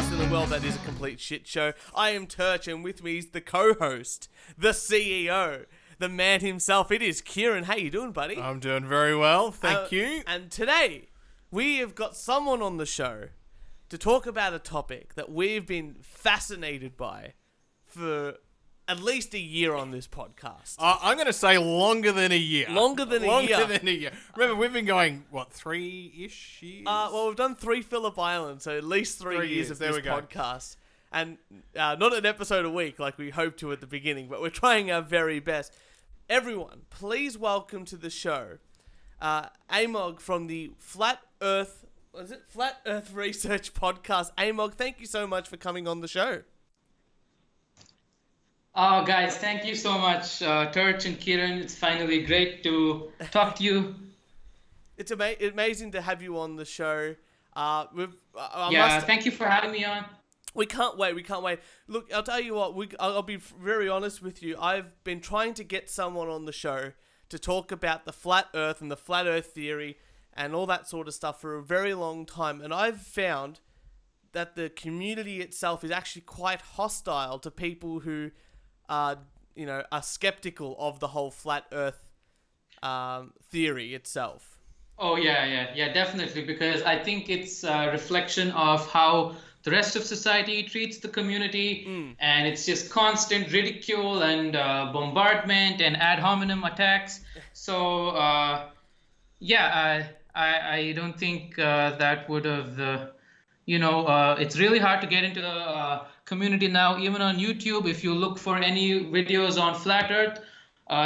podcast in the world that is a complete shit show. I am Turch, and with me is the co-host, the CEO, the man himself. It is Kieran. How you doing, buddy? I'm doing very well, thank you. And today, we have got someone on the show to talk about a topic that we've been fascinated by for at least a year on this podcast. I'm going to say longer than a year. Longer than a year. Remember, we've been going, 3-ish years? Well, we've done 3 Phillip Islands, so at least 3 years of this podcast. And not an episode a week like we hoped to at the beginning, but we're trying our very best. Everyone, please welcome to the show Amogh from the Frat Earth Research Podcast. Amogh, thank you so much for coming on the show. Oh, guys, thank you so much, Turch and Kieran. It's finally great to talk to you. It's amazing to have you on the show. Thank you for having me on. We can't wait. Look, I'll tell you what, I'll be very honest with you. I've been trying to get someone on the show to talk about the flat earth and the flat earth theory and all that sort of stuff for a very long time. And I've found that the community itself is actually quite hostile to people who are skeptical of the whole flat earth theory itself. Oh, yeah, definitely. Because I think it's a reflection of how the rest of society treats the community, and it's just constant ridicule and bombardment and ad hominem attacks. So, I don't think that would have, it's really hard to get into the community now. Even on YouTube, if you look for any videos on flat earth,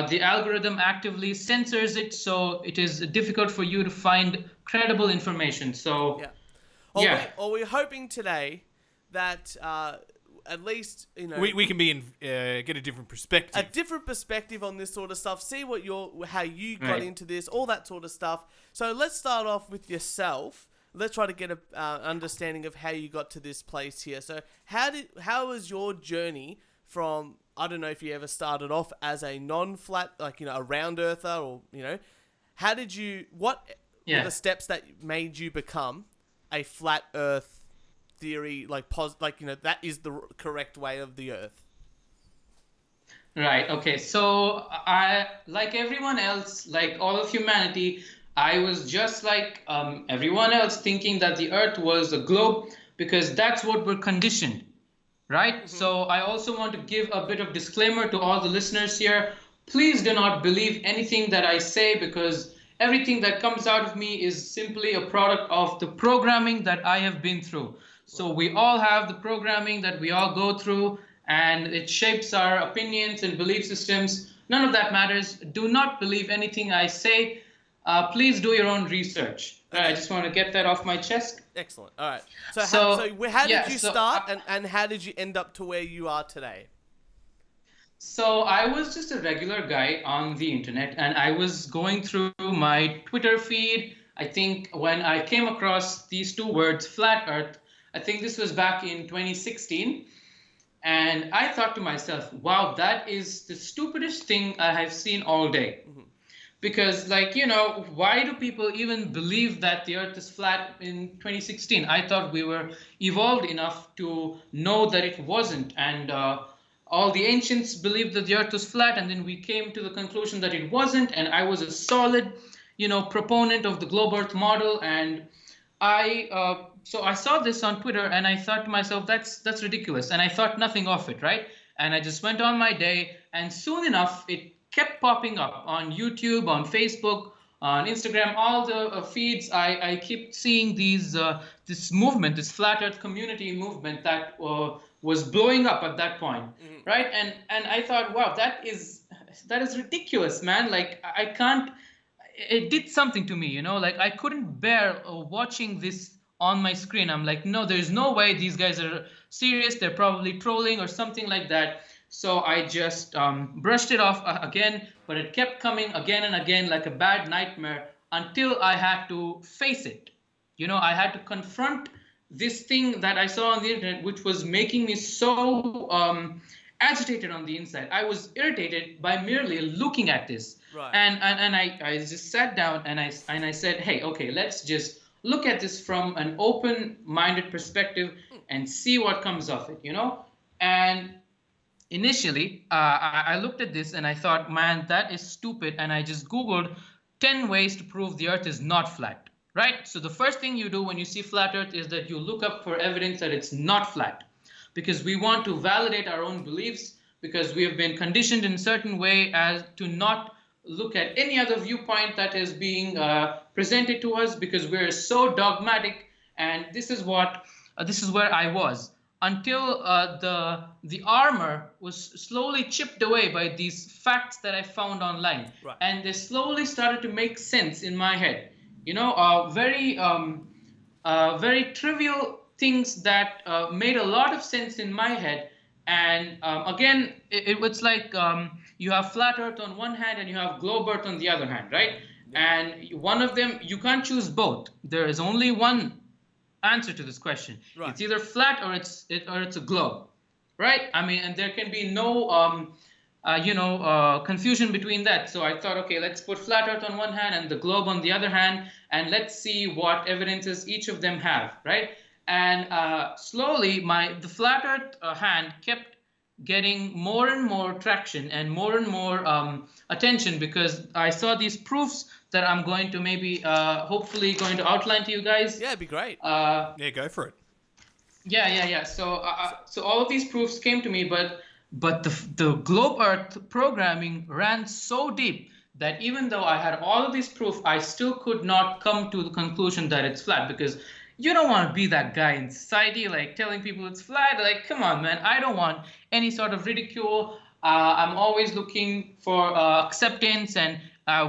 the algorithm actively censors it, so it is difficult for you to find credible information. So, We're hoping today that at least we can get a different perspective. A different perspective on this sort of stuff. See how you got into this, all that sort of stuff. So let's start off with yourself. Let's try to get a understanding of how you got to this place here. So how was your journey from, I don't know if you ever started off as a non-flat, a round earther, or, what were the steps that made you become a flat earth theory, that is the correct way of the earth? Right. Okay. So I, like everyone else, like all of humanity, I was just like everyone else, thinking that the earth was a globe because that's what we're conditioned. Right. Mm-hmm. So I also want to give a bit of disclaimer to all the listeners here. Please do not believe anything that I say, because everything that comes out of me is simply a product of the programming that I have been through. So we all have the programming that we all go through, and it shapes our opinions and belief systems. None of that matters. Do not believe anything I say. Please do your own research. I just want to get that off my chest. Excellent. All right. So how did you start, and how did you end up to where you are today? So I was just a regular guy on the internet, and I was going through my Twitter feed. I think when I came across these two words, flat earth, I think this was back in 2016. And I thought to myself, wow, that is the stupidest thing I have seen all day. Mm-hmm. Because, why do people even believe that the earth is flat in 2016? I thought we were evolved enough to know that it wasn't. And all the ancients believed that the earth was flat, and then we came to the conclusion that it wasn't. And I was a solid, proponent of the globe earth model. And so I saw this on Twitter, and I thought to myself, that's ridiculous. And I thought nothing of it, right? And I just went on my day, and soon enough, it kept popping up on YouTube, on Facebook, on Instagram, all the feeds. I keep seeing this movement, this flat earth community movement that was blowing up at that point, right? And I thought, wow, that is ridiculous, man. I can't. It did something to me, I couldn't bear watching this on my screen. I'm like, no, there's no way these guys are serious. They're probably trolling or something like that. So I just brushed it off again, but it kept coming again and again like a bad nightmare until I had to face it. I had to confront this thing that I saw on the internet, which was making me so agitated on the inside. I was irritated by merely looking at this. Right. And I just sat down and I said, hey, okay, let's just look at this from an open-minded perspective and see what comes of it, And initially, I looked at this and I thought, man, that is stupid. And I just Googled 10 ways to prove the Earth is not flat, right? So the first thing you do when you see flat Earth is that you look up for evidence that it's not flat, because we want to validate our own beliefs, because we have been conditioned in a certain way as to not look at any other viewpoint that is being presented to us, because we're so dogmatic. And this is where I was until the armor was slowly chipped away by these facts that I found online, Right. and they slowly started to make sense in my head. Very trivial things that made a lot of sense in my head. And again, it's like you have flat Earth on one hand and you have globe Earth on the other hand, right? Yeah. And one of them, you can't choose both. There is only one answer to this question. Right. It's either flat or it's a globe, right? I mean, and there can be no confusion between that. So I thought, okay, let's put flat Earth on one hand and the globe on the other hand, and let's see what evidences each of them have, right? And slowly, the flat Earth hand kept getting more and more traction and more attention, because I saw these proofs that I'm going to maybe, hopefully, going to outline to you guys. Yeah, it'd be great. Yeah, go for it. Yeah. So all of these proofs came to me, but the globe Earth programming ran so deep that even though I had all of these proof, I still could not come to the conclusion that it's flat, because you don't want to be that guy in society, like telling people it's flat. Like, come on, man. I don't want any sort of ridicule. I'm always looking for acceptance, and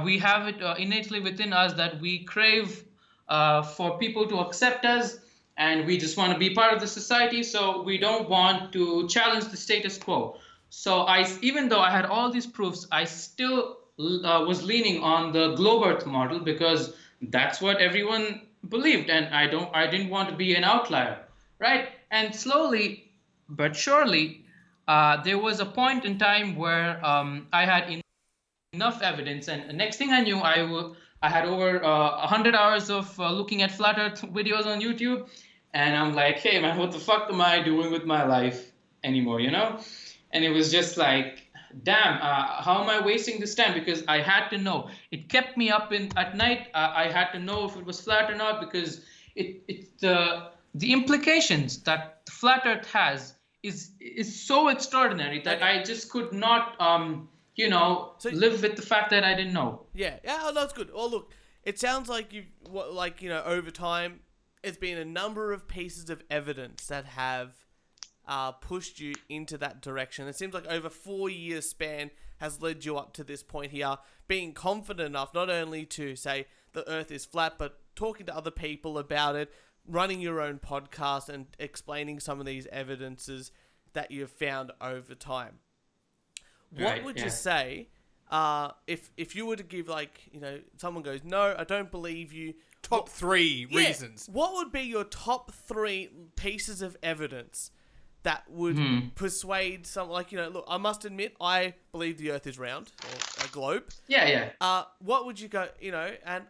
we have it innately within us that we crave for people to accept us, and we just want to be part of the society. So we don't want to challenge the status quo. So even though I had all these proofs, I still was leaning on the globe Earth model, because that's what everyone believed, and I didn't want to be an outlier, right? And slowly but surely, there was a point in time where I had enough evidence, and the next thing I knew, I had over 100 hours of looking at flat Earth videos on YouTube, and I'm like, hey man, what the fuck am I doing with my life anymore, And it was just like, damn, how am I wasting this time? Because I had to know. It kept me up at night. I had to know if it was flat or not, because the implications that the flat Earth has is so extraordinary that I just could not live with the fact that I didn't know. Yeah, that's good. Well, look, it sounds like over time, it's been a number of pieces of evidence that have pushed you into that direction. It seems like over 4 years span has led you up to this point here, being confident enough not only to say the Earth is flat, but talking to other people about it, running your own podcast and explaining some of these evidences that you've found over time. What would you say if you were to give, someone goes, no, I don't believe you. Top three reasons. What would be your top 3 pieces of evidence that would persuade someone, look, I must admit, I believe the Earth is round, or a globe. Yeah. What would you go, and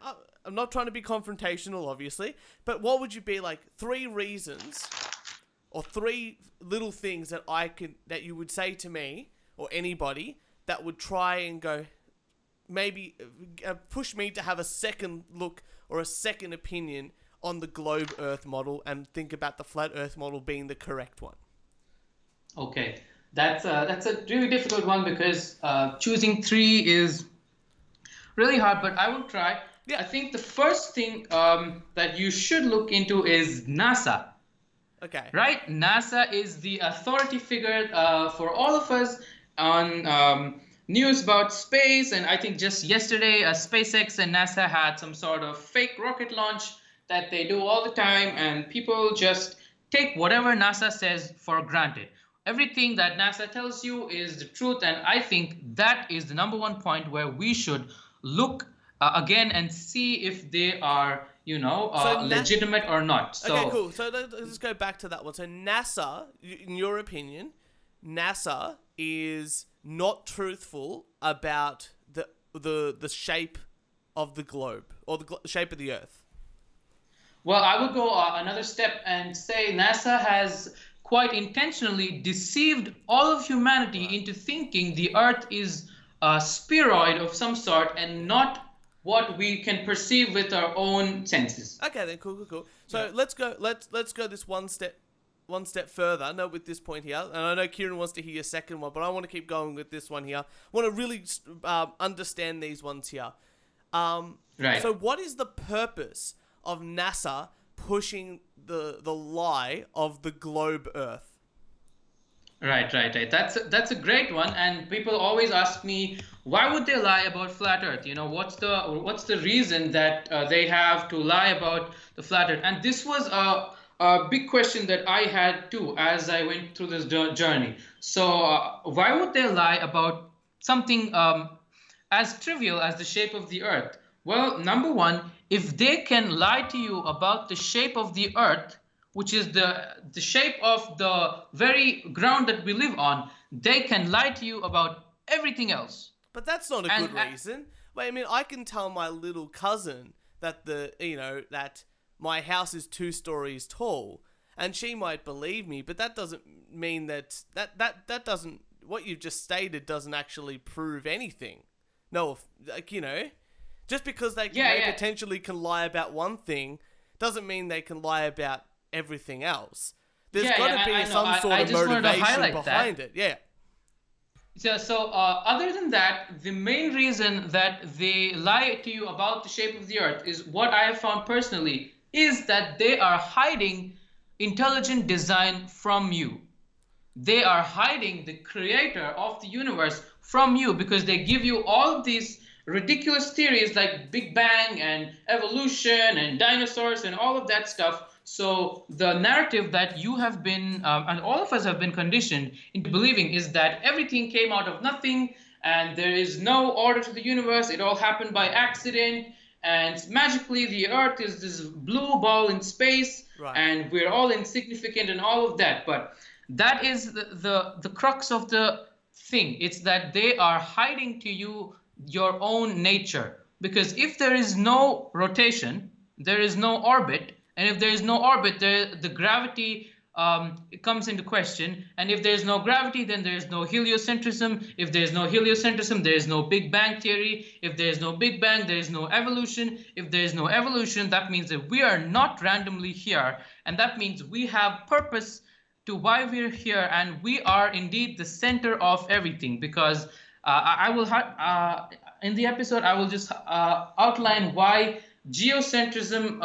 I'm not trying to be confrontational, obviously, but what would you be 3 reasons or 3 little things that you would say to me or anybody that would try and go, maybe push me to have a second look or a second opinion on the globe Earth model and think about the flat Earth model being the correct one? Okay, that's a really difficult one, because choosing 3 is really hard, but I will try. Yeah. I think the first thing that you should look into is NASA. Okay. Right? NASA is the authority figure for all of us on news about space, and I think just yesterday SpaceX and NASA had some sort of fake rocket launch that they do all the time, and people just take whatever NASA says for granted. Everything that NASA tells you is the truth, and I think that is the number one point where we should look again and see if they are, legitimate or not. So, okay, cool. So let's go back to that one. So NASA, in your opinion, NASA is not truthful about the shape of the globe or the shape of the Earth. Well, I will go another step and say NASA has quite intentionally deceived all of humanity into thinking the Earth is a spheroid of some sort and not what we can perceive with our own senses. Okay, then cool. So let's go this one step further. No, with this point here, and I know Kieran wants to hear your second one, but I want to keep going with this one here. I want to really understand these ones here. Right. So, what is the purpose of NASA pushing the lie of the globe Earth? Right. That's a great one, and people always ask me, why would they lie about flat Earth? What's the reason that they have to lie about the flat Earth? And this was a big question that I had too as I went through this journey. So why would they lie about something as trivial as the shape of the Earth? Well, number one, if they can lie to you about the shape of the Earth, which is the shape of the very ground that we live on, they can lie to you about everything else. But that's not a good reason. Wait, I mean, I can tell my little cousin that that my house is 2 stories tall, and she might believe me, but that doesn't mean that doesn't, what you've just stated doesn't actually prove anything. No, just because they potentially can lie about one thing doesn't mean they can lie about everything else. There's got to be some sort of motivation behind it. Yeah. So other than that, the main reason that they lie to you about the shape of the Earth is what I have found personally is that they are hiding intelligent design from you. They are hiding the creator of the universe from you because they give you all of these ridiculous theories like Big Bang and evolution and dinosaurs and all of that stuff. So the narrative that you have been, and all of us have been conditioned into believing is that everything came out of nothing and there is no order to the universe. It all happened by accident. And magically the Earth is this blue ball in space, and we're all insignificant and all of that. But that is the crux of the thing. It's that they are hiding to you your own nature. Because if there is no rotation, there is no orbit. And if there is no orbit, the gravity it comes into question. And if there is no gravity, then there is no heliocentrism. If there is no heliocentrism, there is no Big Bang theory. If there is no Big Bang, there is no evolution. If there is no evolution, that means that we are not randomly here. And that means we have purpose to why we're here. And we are indeed the center of everything. Because I will in the episode, I will just outline why geocentrism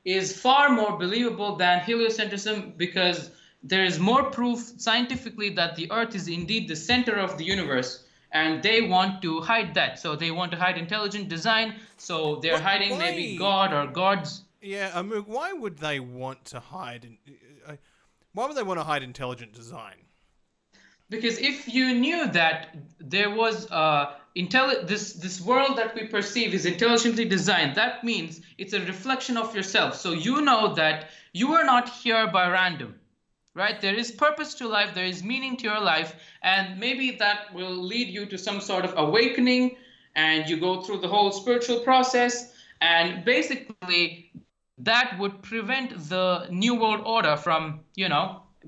is far more believable than heliocentrism, because there is more proof scientifically that the Earth is indeed the center of the universe, and they want to hide that. So they want to hide intelligent design, so they're hiding maybe God or gods. Yeah, Amogh, why would they want to hide? Why would they want to hide intelligent design? Because if you knew that there was this world that we perceive is intelligently designed, that means it's a reflection of yourself. So you know that you are not here by random, right? There is purpose to life, there is meaning to your life, and maybe that will lead you to some sort of awakening, and you go through the whole spiritual process, and basically that would prevent the New World Order from,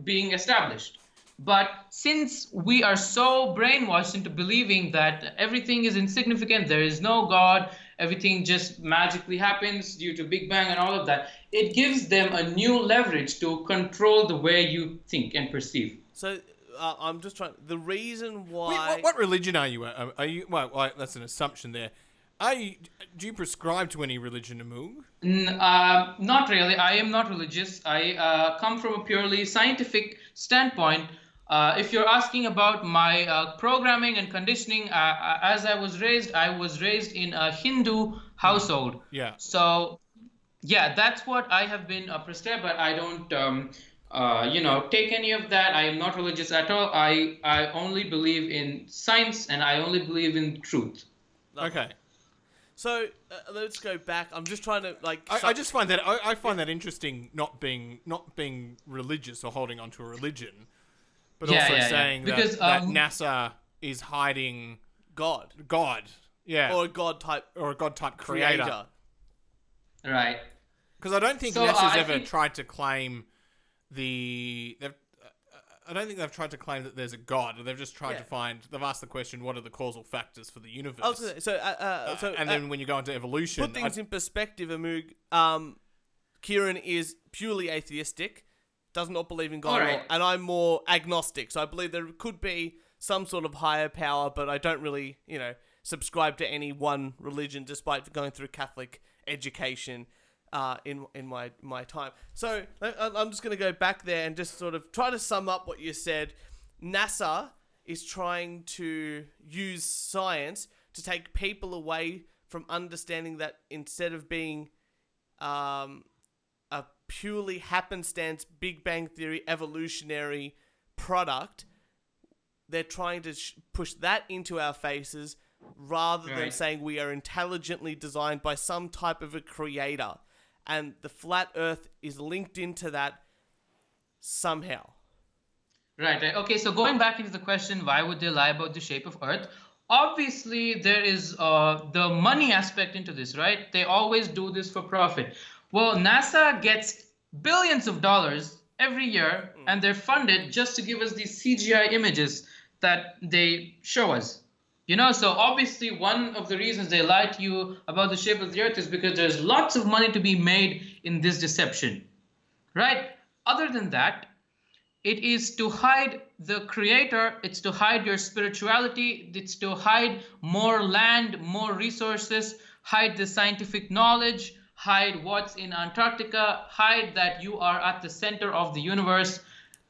being established. But since we are so brainwashed into believing that everything is insignificant, there is no God, everything just magically happens due to Big Bang and all of that, it gives them a new leverage to control the way you think and perceive. So I'm just trying. The reason why. Wait, what religion are you? Are you? Well, that's an assumption there. Do you prescribe to any religion, Amogh? Not really. I am not religious. I come from a purely scientific standpoint. If you're asking about my programming and conditioning, as I was raised in a Hindu household. Yeah. So, yeah, that's what I have been prescribed, but I don't, take any of that. I am not religious at all. I only believe in science, and I only believe in truth. Okay. So let's go back. I'm just trying to I just find that I find that interesting. Not being religious or holding onto a religion, but also saying that NASA is hiding God, yeah, or a God type creator. Right. Because I don't think NASA's ever tried to claim I don't think they've tried to claim that there's a God. They've just tried to find. They've asked the question: what are the causal factors for the universe? And then when you go into evolution, put things in perspective, Amogh. Kieran is purely atheistic, does not believe in God, and I'm more agnostic. So I believe there could be some sort of higher power, but I don't really, subscribe to any one religion, despite going through Catholic education. In my time. So I'm just going to go back there and just sort of try to sum up what you said. NASA is trying to use science to take people away from understanding that instead of being a purely happenstance, Big Bang Theory, evolutionary product, they're trying to push that into our faces rather than saying we are intelligently designed by some type of a creator. And the flat Earth is linked into that somehow. Right. Okay, so going back into the question, why would they lie about the shape of Earth? Obviously, there is the money aspect into this, right? They always do this for profit. Well, NASA gets billions of dollars every year, and they're funded just to give us these CGI images that they show us. So obviously one of the reasons they lie to you about the shape of the Earth is because there's lots of money to be made in this deception, right? Other than that, it is to hide the creator, it's to hide your spirituality, it's to hide more land, more resources, hide the scientific knowledge, hide what's in Antarctica, hide that you are at the center of the universe,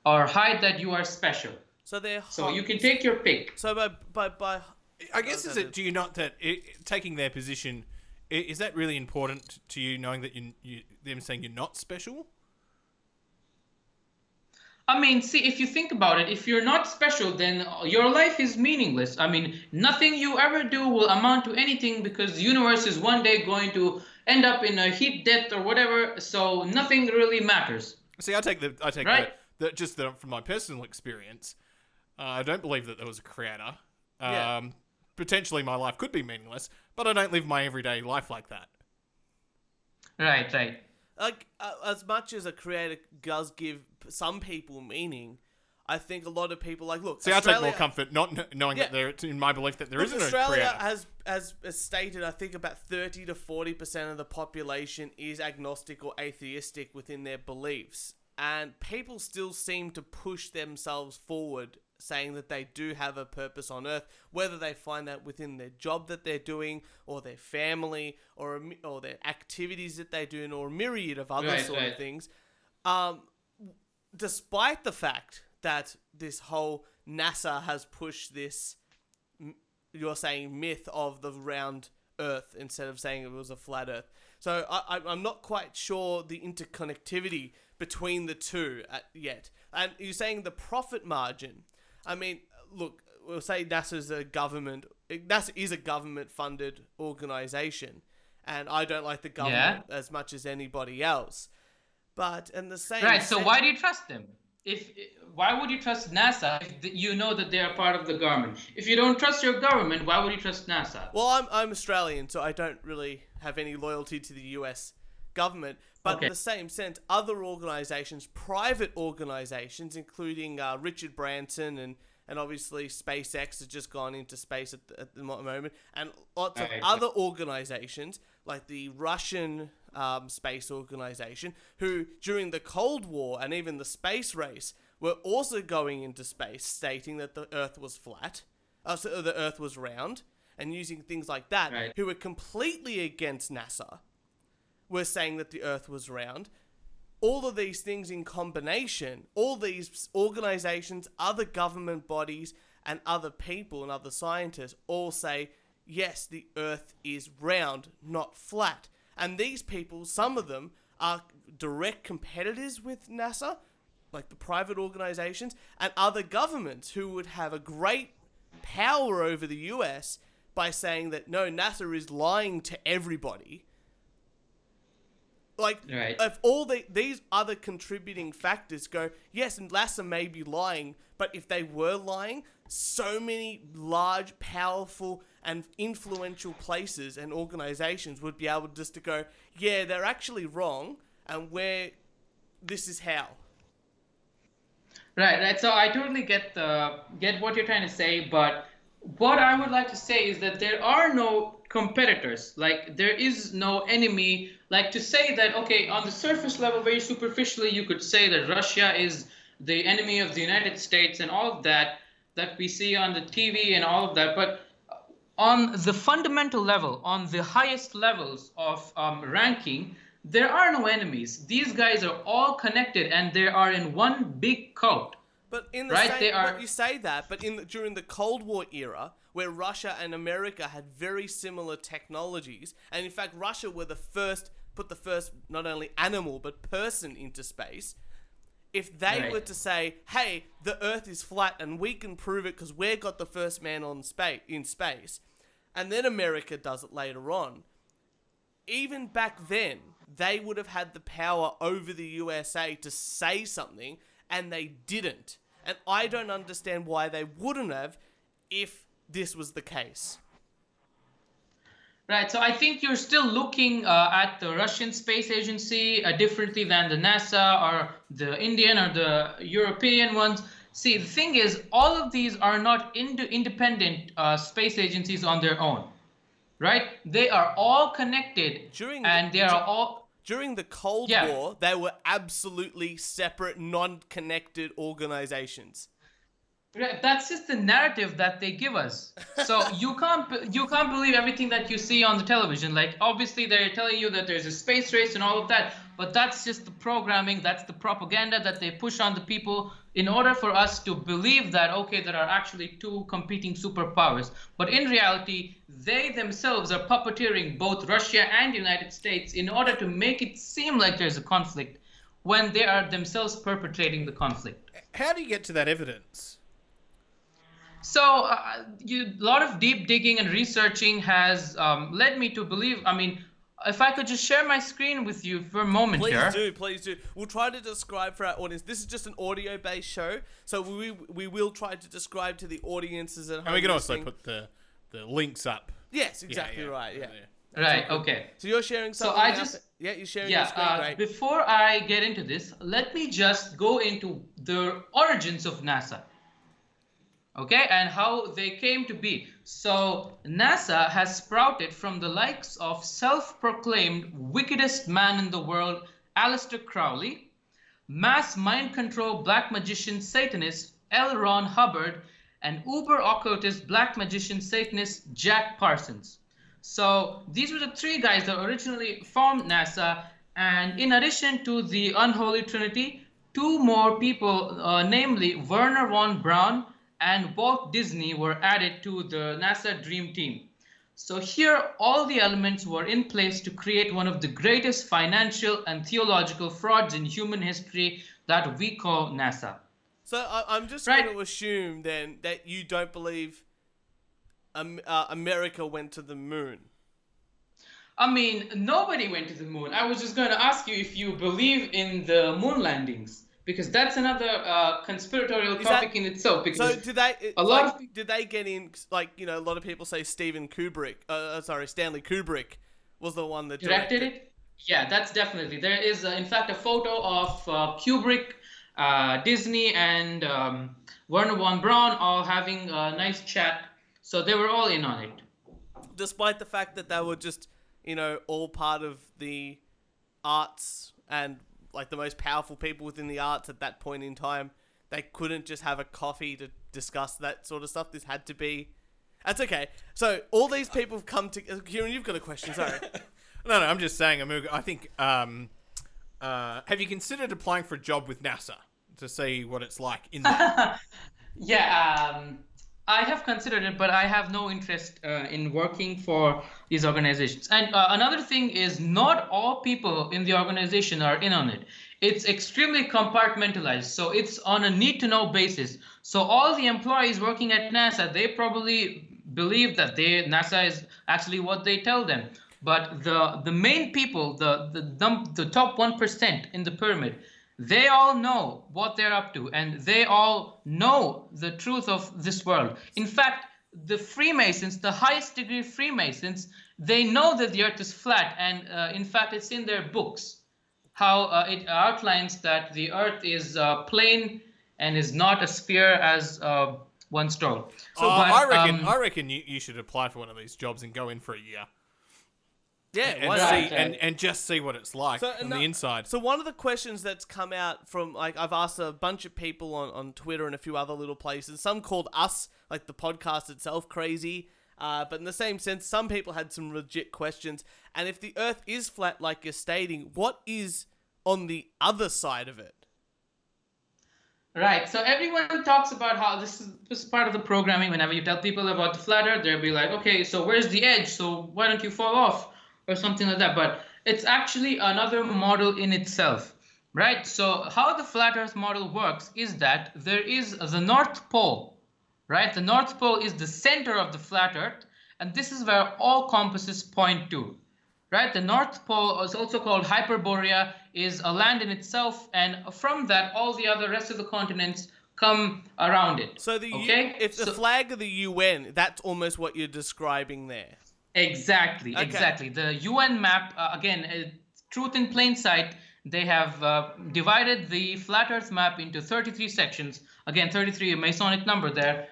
or hide that you are special. So you can take your pick. So by I guess do you not that taking their position, is that really important to you, knowing that them saying you're not special? I mean, see, if you think about it, if you're not special, then your life is meaningless. I mean, nothing you ever do will amount to anything because the universe is one day going to end up in a heat death or whatever. So nothing really matters. See, I take that from my personal experience. I don't believe that there was a creator. Potentially my life could be meaningless, but I don't live my everyday life like that. Right. Like, as much as a creator does give some people meaning, I think a lot of people, look... See, Australia, I take more comfort not knowing that there, in my belief that there isn't a creator. Australia has stated, I think about 30 to 40% of the population is agnostic or atheistic within their beliefs. And people still seem to push themselves forward, saying that they do have a purpose on Earth, whether they find that within their job that they're doing, or their family, or their activities that they're doing, or a myriad of other of things. Despite the fact that this whole NASA has pushed this, you're saying, myth of the round Earth instead of saying it was a flat Earth. So I'm not quite sure the interconnectivity between the two yet. And you're saying the profit margin. I mean, look, we'll say NASA is a government-funded organization, and I don't like the government as much as anybody else. But in the same so why do you trust them? Why would you trust NASA if you know that they are part of the government? If you don't trust your government, why would you trust NASA? Well, I'm Australian, so I don't really have any loyalty to the US government. But in the same sense, other organizations, private organizations, including Richard Branson and obviously SpaceX has just gone into space at the moment, and lots of other organizations like the Russian space organization, who during the Cold War and even the space race were also going into space, stating that the Earth was flat, so the Earth was round, and using things like that, who were completely against NASA, were saying that the Earth was round. All of these things in combination, all these organizations, other government bodies, and other people and other scientists all say, yes, the Earth is round, not flat. And these people, some of them, are direct competitors with NASA, like the private organizations, and other governments who would have a great power over the US by saying that, no, NASA is lying to everybody. If all these other contributing factors go, yes, and NASA may be lying, but if they were lying, so many large, powerful, and influential places and organizations would be able just to go, yeah, they're actually wrong, and where this is how. Right. So I totally get what you're trying to say, but what I would like to say is that there are no competitors. Like there is no enemy. Like to say that, okay, on the surface level, very superficially, you could say that Russia is the enemy of the United States and all of that we see on the TV and all of that. But on the fundamental level, on the highest levels of ranking, there are no enemies. These guys are all connected, and they are in one big cult. But in the right, same, they are. but you say that, but during the Cold War era, where Russia and America had very similar technologies, and in fact, Russia were put the first not only animal but person into space. If they were to say, "Hey, the Earth is flat and we can prove it because we got the first man in space," and then America does it later on, even back then, they would have had the power over the USA to say something, and they didn't. And I don't understand why they wouldn't have if this was the case. Right, so I think you're still looking at the Russian Space Agency differently than the NASA or the Indian or the European ones. See, the thing is, all of these are not independent space agencies on their own, right? They are all connected, During the Cold War, they were absolutely separate, non-connected organizations. That's just the narrative that they give us. So you can't believe everything that you see on the television. Like obviously they're telling you that there's a space race and all of that, but that's just the programming, that's the propaganda that they push on the people in order for us to believe that okay, there are actually two competing superpowers. But in reality, they themselves are puppeteering both Russia and the United States in order to make it seem like there's a conflict when they are themselves perpetrating the conflict. How do you get to that evidence? So a lot of deep digging and researching has led me to believe, I mean, if I could just share my screen with you for a moment here. Please do. We'll try to describe for our audience. This is just an audio-based show, so we will try to describe to the audiences at home. And we can also put the links up. Yes, exactly right, yeah. Right, okay. So you're sharing something you're sharing your screen, great. Before I get into this, let me just go into the origins of NASA. Okay, and how they came to be. So NASA has sprouted from the likes of self-proclaimed wickedest man in the world, Aleister Crowley, mass mind control black magician Satanist L. Ron Hubbard, and uber occultist black magician Satanist Jack Parsons. So these were the three guys that originally formed NASA, and in addition to the unholy trinity, two more people, namely Werner von Braun and Walt Disney, were added to the NASA Dream Team. So here, all the elements were in place to create one of the greatest financial and theological frauds in human history that we call NASA. So I'm just going to assume then that you don't believe America went to the moon. I mean, nobody went to the moon. I was just going to ask you if you believe in the moon landings. Because that's another conspiratorial topic in itself. Because so did they get in, like, you know, a lot of people say Stanley Kubrick was the one that directed it? Yeah, that's definitely. There is, in fact, a photo of Kubrick, Disney, and Werner von Braun all having a nice chat. So they were all in on it. Despite the fact that they were just, you know, all part of the arts and like the most powerful people within the arts at that point in time, they couldn't just have a coffee to discuss that sort of stuff. This had to be... That's okay. So all these people have come to... Kieran, you've got a question, sorry. No, I'm just saying, Amogh, I think... have you considered applying for a job with NASA to see what it's like in there? I have considered it, but I have no interest in working for these organizations. And another thing is, not all people in the organization are in on it. It's extremely compartmentalized, so it's on a need-to-know basis. So all the employees working at NASA, they probably believe that NASA is actually what they tell them. But the main people, the top 1% in the pyramid, they all know what they're up to, and they all know the truth of this world. In fact, the Freemasons, the highest degree Freemasons, they know that the earth is flat, and in fact, it's in their books. how it outlines that the Earth is plane and is not a sphere as once told. So, But, I reckon you should apply for one of these jobs and go in for a year. Yeah, And why see not? and just see what it's like on the inside. So one of the questions that's come out from, like, I've asked a bunch of people on Twitter and a few other little places. Some called us, like the podcast itself, crazy. But in the same sense, some people had some legit questions. And if the Earth is flat, like you're stating, what is on the other side of it? Right. So everyone talks about how this is part of the programming. Whenever you tell people about the flat Earth, they'll be like, okay, so where's the edge? So why don't you fall off? Or something like that. But it's actually another model in itself. Right? So how the flat Earth model works is that there is the North Pole. Right? The North Pole is the center of the flat Earth. And this is where all compasses point to. Right? The North Pole is also called Hyperborea, is a land in itself, and from that, all the other rest of the continents come around it. So if the flag of the UN, that's almost what you're describing there. Exactly, okay. Exactly. The UN map, again, truth in plain sight, they have divided the flat Earth map into 33 sections. Again, 33, a Masonic number there.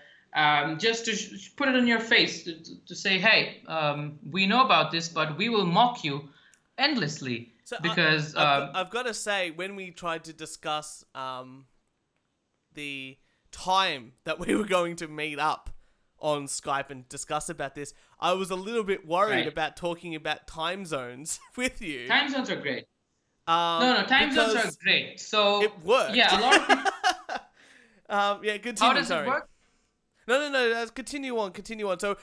Just to put it in your face, to say, hey, we know about this, but we will mock you endlessly. So because I've got to say, when we tried to discuss the time that we were going to meet up on Skype and discuss about this, I was a little bit worried about talking about time zones with you. Time zones are great. Time zones are great. So it worked. Yeah, a lot of people... yeah, continue. How does it work? No. Continue on. So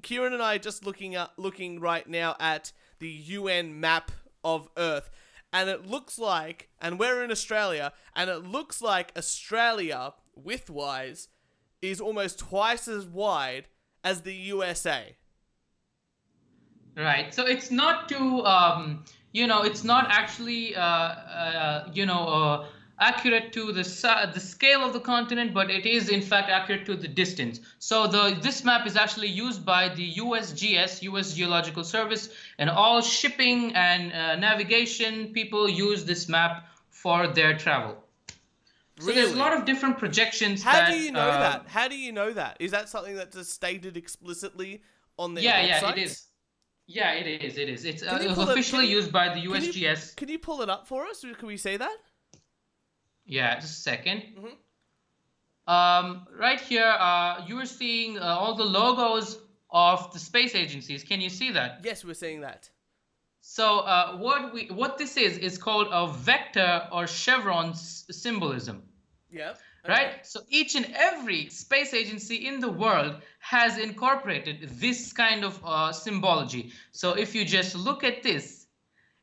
Kieran and I are just looking right now at the UN map of Earth, and it looks like, and we're in Australia, and it looks like Australia, width-wise, is almost twice as wide as the USA. Right. So it's not too, it's not actually, accurate to the scale of the continent, but it is in fact accurate to the distance. So this map is actually used by the USGS, US Geological Service, and all shipping and navigation people use this map for their travel. So there's a lot of different projections. How do you know that? How do you know that? Is that something that's just stated explicitly on their website? Yeah, it is. Yeah, it is. It's officially used by the USGS. Can you pull it up for us? Can we say that? Yeah, just a second. Mm-hmm. Right here, you are seeing all the logos of the space agencies. Can you see that? Yes, we're seeing that. So what this is called a vector or chevron symbolism. Yeah. Okay. Right? So each and every space agency in the world has incorporated this kind of symbology. So if you just look at this,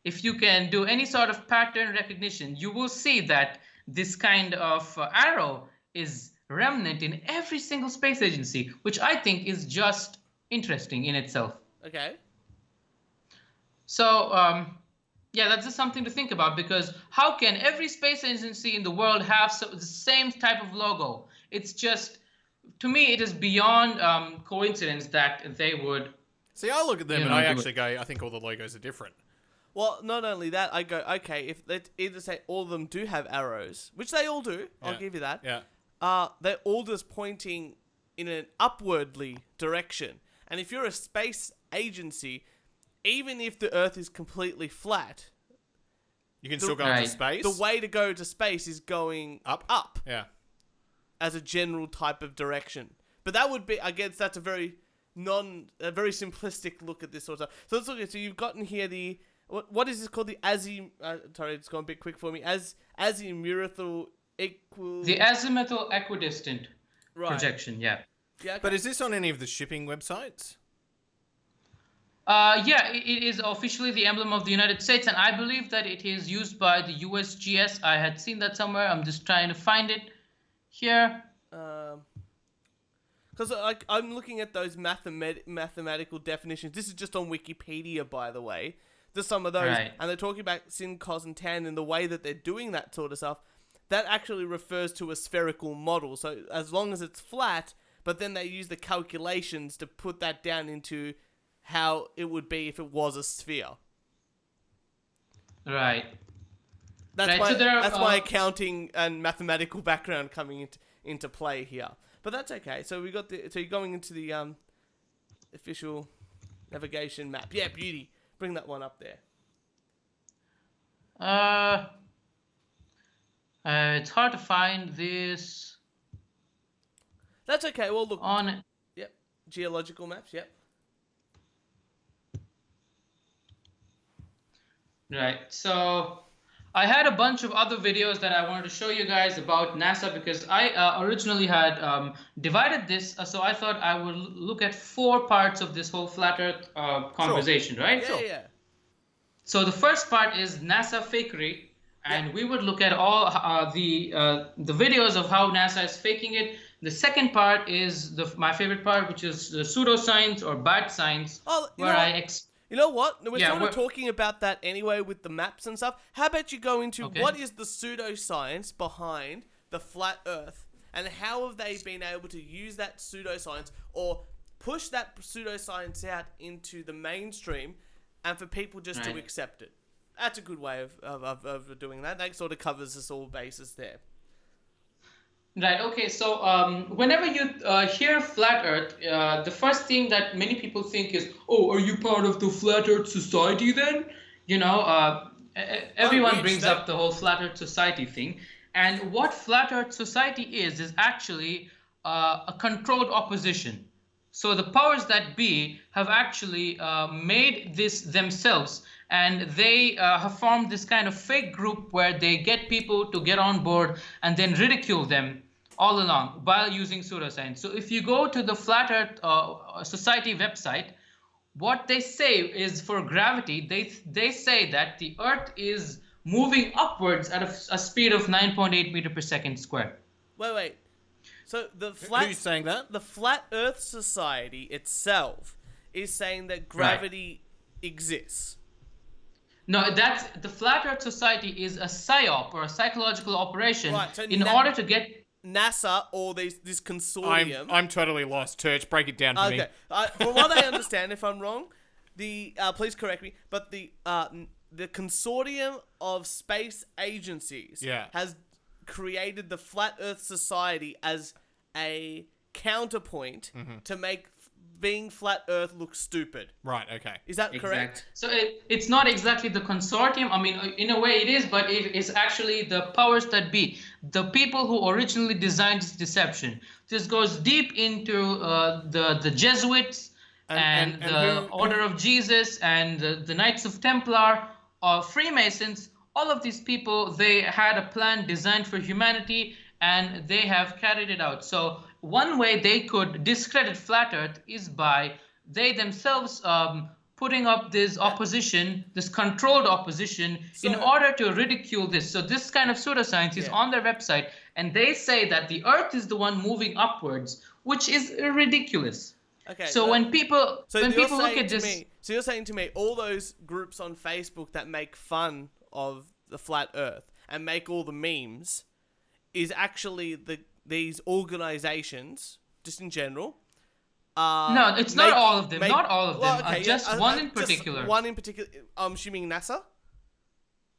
if you can do any sort of pattern recognition, you will see that this kind of arrow is remnant in every single space agency, which I think is just interesting in itself. Okay. So, that's just something to think about, because how can every space agency in the world have the same type of logo? It's just, to me, it is beyond coincidence that they would. See, I look at them and I actually go, I think all the logos are different. Well, not only that, I go, okay, if let's either say all of them do have arrows, which they all do, I'll give you that. Yeah. They're all just pointing in an upwardly direction. And if you're a space agency, even if the Earth is completely flat, you can still go into space. The way to go to space is going up. Yeah. As a general type of direction. But that would be, I guess that's a very simplistic look at this sort of stuff. So let's look at, so you've gotten here the, what is this called? The sorry, it's gone a bit quick for me. Azimuthal The azimuthal equidistant projection, yeah. Okay. But is this on any of the shipping websites? It is officially the emblem of the United States, and I believe that it is used by the USGS. I had seen that somewhere. I'm just trying to find it here. Because I'm looking at those mathematical definitions. This is just on Wikipedia, by the way. There's some of those, right. And they're talking about sin, cos, and tan, and the way that they're doing that sort of stuff. That actually refers to a spherical model. So as long as it's flat, but then they use the calculations to put that down into how it would be if it was a sphere. Right. That's Right, my so there are, that's my accounting and mathematical background coming into play here. But that's okay. So so you're going into the official navigation map. Yeah, beauty. Bring that one up there. It's hard to find this That's okay. Well, look. on. Yep. Geological maps. Yep. Right. So I had a bunch of other videos that I wanted to show you guys about NASA because I originally had divided this. So I thought I would look at 4 parts of this whole flat Earth conversation, right? Yeah, yeah. So the first part is NASA fakery, and we would look at all the videos of how NASA is faking it. The second part is my favorite part, which is the pseudoscience or bad science, You know what? We're Yeah, sort of we're- talking about that anyway with the maps and stuff. How about you go into Okay. what is the pseudoscience behind the flat Earth, and how have they been able to use that pseudoscience or push that pseudoscience out into the mainstream, and for people just to Right. accept it? That's a good way of doing that. That sort of covers us all bases there. Right. Okay. So whenever you hear flat Earth, the first thing that many people think is, "Oh, are you part of the Flat Earth Society then?" You know, everyone yes, brings that- up the whole Flat Earth Society thing, and what Flat Earth Society is actually a controlled opposition. So the powers that be have actually made this themselves, and they have formed this kind of fake group where they get people to get on board and then ridicule them all along while using pseudoscience. So if you go to the Flat Earth Society website, what they say is for gravity, they say that the Earth is moving upwards at a speed of 9.8 meter per second squared. Wait. So the flat Who's saying that? the Flat Earth Society itself is saying that gravity exists. No, that's the Flat Earth Society is a psyop or a psychological operation Right, so in order to get. NASA or this consortium. I'm totally lost. Church, break it down for me. Okay, from what I understand, if I'm wrong, please correct me. But the consortium of space agencies has created the Flat Earth Society as a counterpoint to make being flat Earth look stupid. Right, okay. Is that correct? So it's not exactly the consortium. I mean, in a way it is, but it is actually the powers that be, the people who originally designed this deception. This goes deep into the Jesuits and the Order of Jesus and the Knights of Templar, Freemasons. All of these people, they had a plan designed for humanity, and they have carried it out. So one way they could discredit flat Earth is by they themselves putting up this opposition, this controlled opposition, in order to ridicule this. So this kind of pseudoscience is on their website, and they say that the Earth is the one moving upwards, which is ridiculous. Okay. So when people look at this, so you're saying to me, all those groups on Facebook that make fun of the flat Earth and make all the memes is actually these organizations, just in general. No, it's not all of them. Not all of them. Okay, just one in particular. Just one in particular. I'm assuming NASA.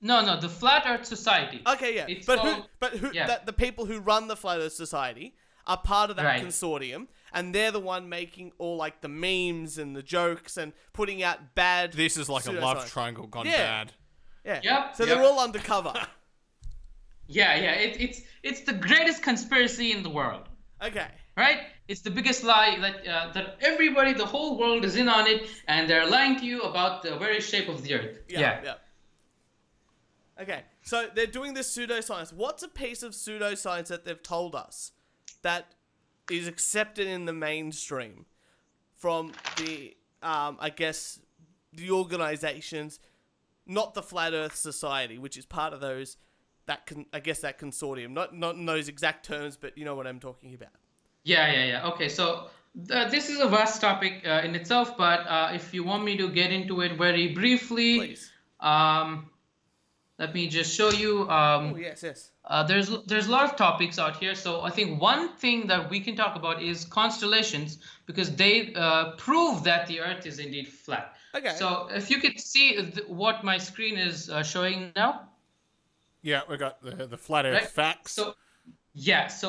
No, the Flat Earth Society. Okay, yeah. It's but called, who? The people who run the Flat Earth Society are part of that Right. consortium, and they're the one making all like the memes and the jokes and putting out bad. This is like a love triangle gone bad. Yeah. Yep, So they're all undercover. Yeah. It's the greatest conspiracy in the world. Okay. Right? It's the biggest lie that everybody, the whole world is in on it, and they're lying to you about the very shape of the Earth. Yeah. Okay, so they're doing this pseudoscience. What's a piece of pseudoscience that they've told us that is accepted in the mainstream from the, I guess, the organizations, not the Flat Earth Society, which is part of those, that consortium. Not in those exact terms, but you know what I'm talking about. Yeah. Okay, so this is a vast topic in itself, but if you want me to get into it very briefly, Please. Let me just show you. Yes. There's a lot of topics out here, so I think one thing that we can talk about is constellations, because they prove that the Earth is indeed flat. Okay. So if you could see what my screen is showing now. Yeah, we got the flat Earth Right? facts. So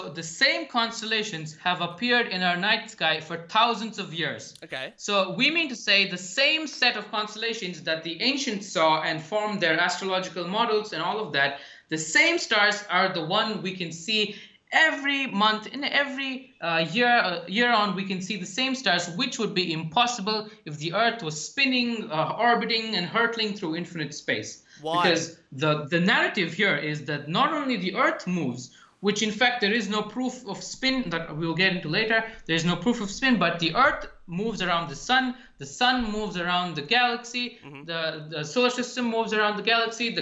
the same constellations have appeared in our night sky for thousands of years. Okay. So we mean to say the same set of constellations that the ancients saw and formed their astrological models and all of that, the same stars are the one we can see every month, in every year on, we can see the same stars, which would be impossible if the Earth was spinning, orbiting, and hurtling through infinite space. Why? Because the narrative here is that not only the Earth moves, which in fact there is no proof of spin that we'll get into later. There is no proof of spin, but the Earth moves around the sun moves around the galaxy, the solar system moves around the galaxy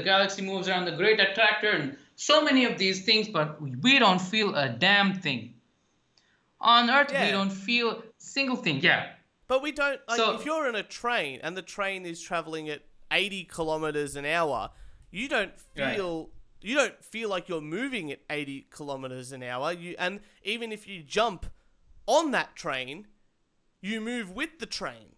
moves around the great attractor, and so many of these things, but we don't feel a damn thing. On Earth, we don't feel a single thing. Yeah. But we don't, like, if you're in a train and the train is traveling at 80 kilometers an hour, you don't feel... You don't feel like you're moving at 80 kilometers an hour. And even if you jump on that train, you move with the train.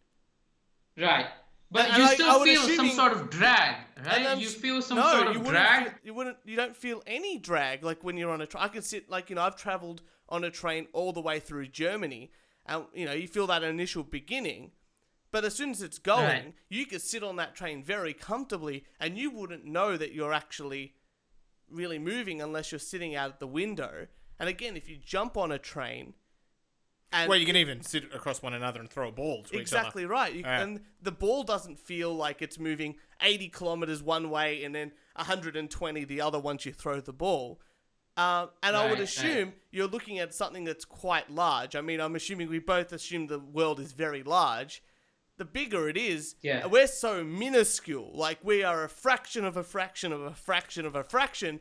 Right. But you still feel some sort of drag, right? You feel some sort of drag. You don't feel any drag like when you're on a train. I can sit, like, I've traveled on a train all the way through Germany, and you feel that initial beginning. But as soon as it's going, you could sit on that train very comfortably, and you wouldn't know that you're actually really moving unless you're sitting out at the window. And again, if you jump on a train, and well, you can even sit across one another and throw a ball to exactly each other. Right. And the ball doesn't feel like it's moving 80 kilometers one way and then 120 the other once you throw the ball. And I would assume you're looking at something that's quite large. I mean, I'm assuming we both assume the world is very large. The bigger it is, we're so minuscule. Like, we are a fraction of a fraction of a fraction of a fraction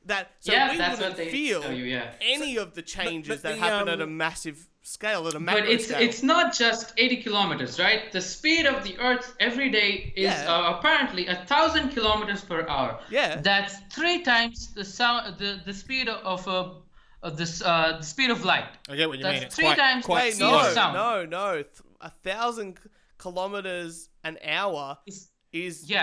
that we wouldn't feel any of the changes that happen at a massive scale, at a macro scale. But it's not just 80 kilometers, right? The speed of the Earth every day is apparently 1,000 kilometers per hour. Yeah. That's 3 times the sound, the speed of the speed of light. I get what you mean. It's 3 times the speed of sound. No. 1,000 kilometers an hour is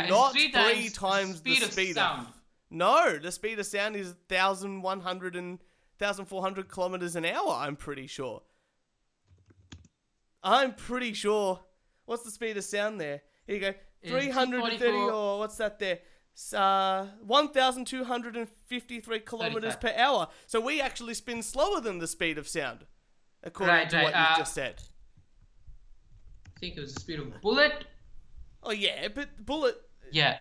not 3 times the speed of sound. No, the speed of sound is 1,100 and 1,400 kilometers an hour, I'm pretty sure. What's the speed of sound there? Here you go. 330, or what's that there? 1,253 kilometers per hour. So we actually spin slower than the speed of sound, according to what you've just said. I think it was the speed of bullet. Oh yeah, but bullet. Yeah.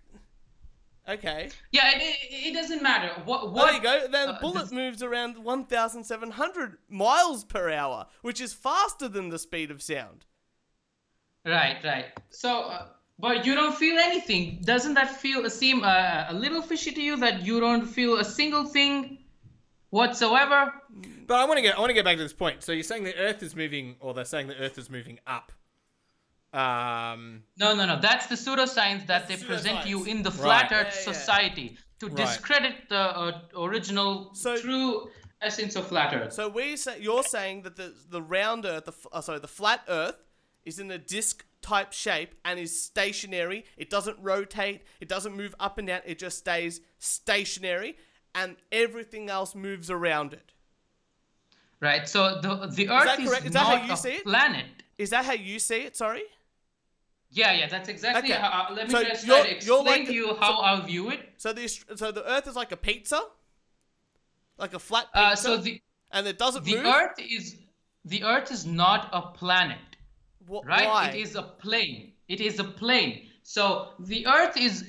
Okay. Yeah, it doesn't matter. What? There you go. Then bullet moves around 1,700 miles per hour, which is faster than the speed of sound. Right. So, but you don't feel anything. Doesn't that seem a little fishy to you that you don't feel a single thing whatsoever? But I want to get back to this point. So you're saying the Earth is moving, or they're saying the Earth is moving up. No. That's the pseudoscience that they present to you in the Flat Earth Society to discredit the original, true essence of Flat Earth. So you're saying that the round Earth, the flat Earth, is in a disc-type shape and is stationary. It doesn't rotate. It doesn't move up and down. It just stays stationary, and everything else moves around it. Right. So the Earth is not a planet. Is that how you see it? Sorry. Yeah, that's exactly how. Let me just try to explain to you how I view it. So the Earth is like a pizza, like a flat pizza, and it doesn't move. The Earth is not a planet, right? Why? It is a plane. So the Earth is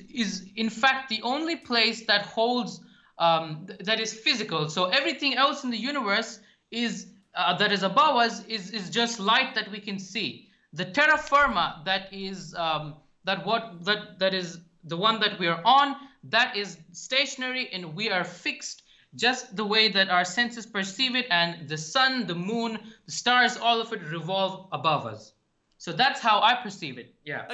in fact the only place that holds that is physical. So everything else in the universe is that is above us is just light that we can see. The terra firma that is that is the one that we are on, that is stationary, and we are fixed just the way that our senses perceive it, and the sun, the moon, the stars, all of it revolve above us. So that's how I perceive it. Yeah.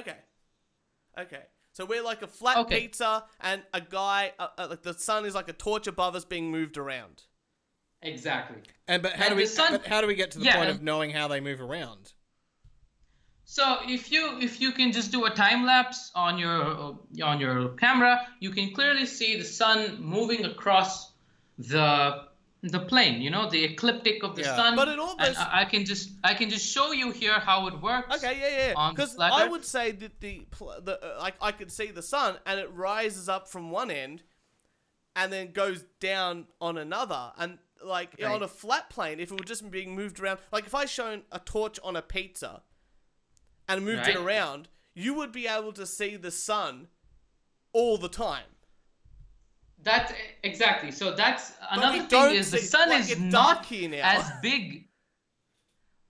Okay. So we're like a flat pizza, and a guy, like the sun is like a torch above us being moved around. Exactly. But how do we get to the point of knowing how they move around? So if you can just do a time lapse on your camera, you can clearly see the sun moving across the the plane. You know, the ecliptic of the Yeah. sun. But it And almost I can just show you here how it works. okay, yeah. On the Because flat I Earth. would say that the like I could see the sun and it rises up from one end, and then goes down on another, and like Right. on a flat plane, if it were just being moved around, like if I shown a torch on a pizza and moved it Right. around, you would be able to see the sun all the time. That's exactly. So that's we another thing don't is the see- sun like, is it's not dark here now. as big.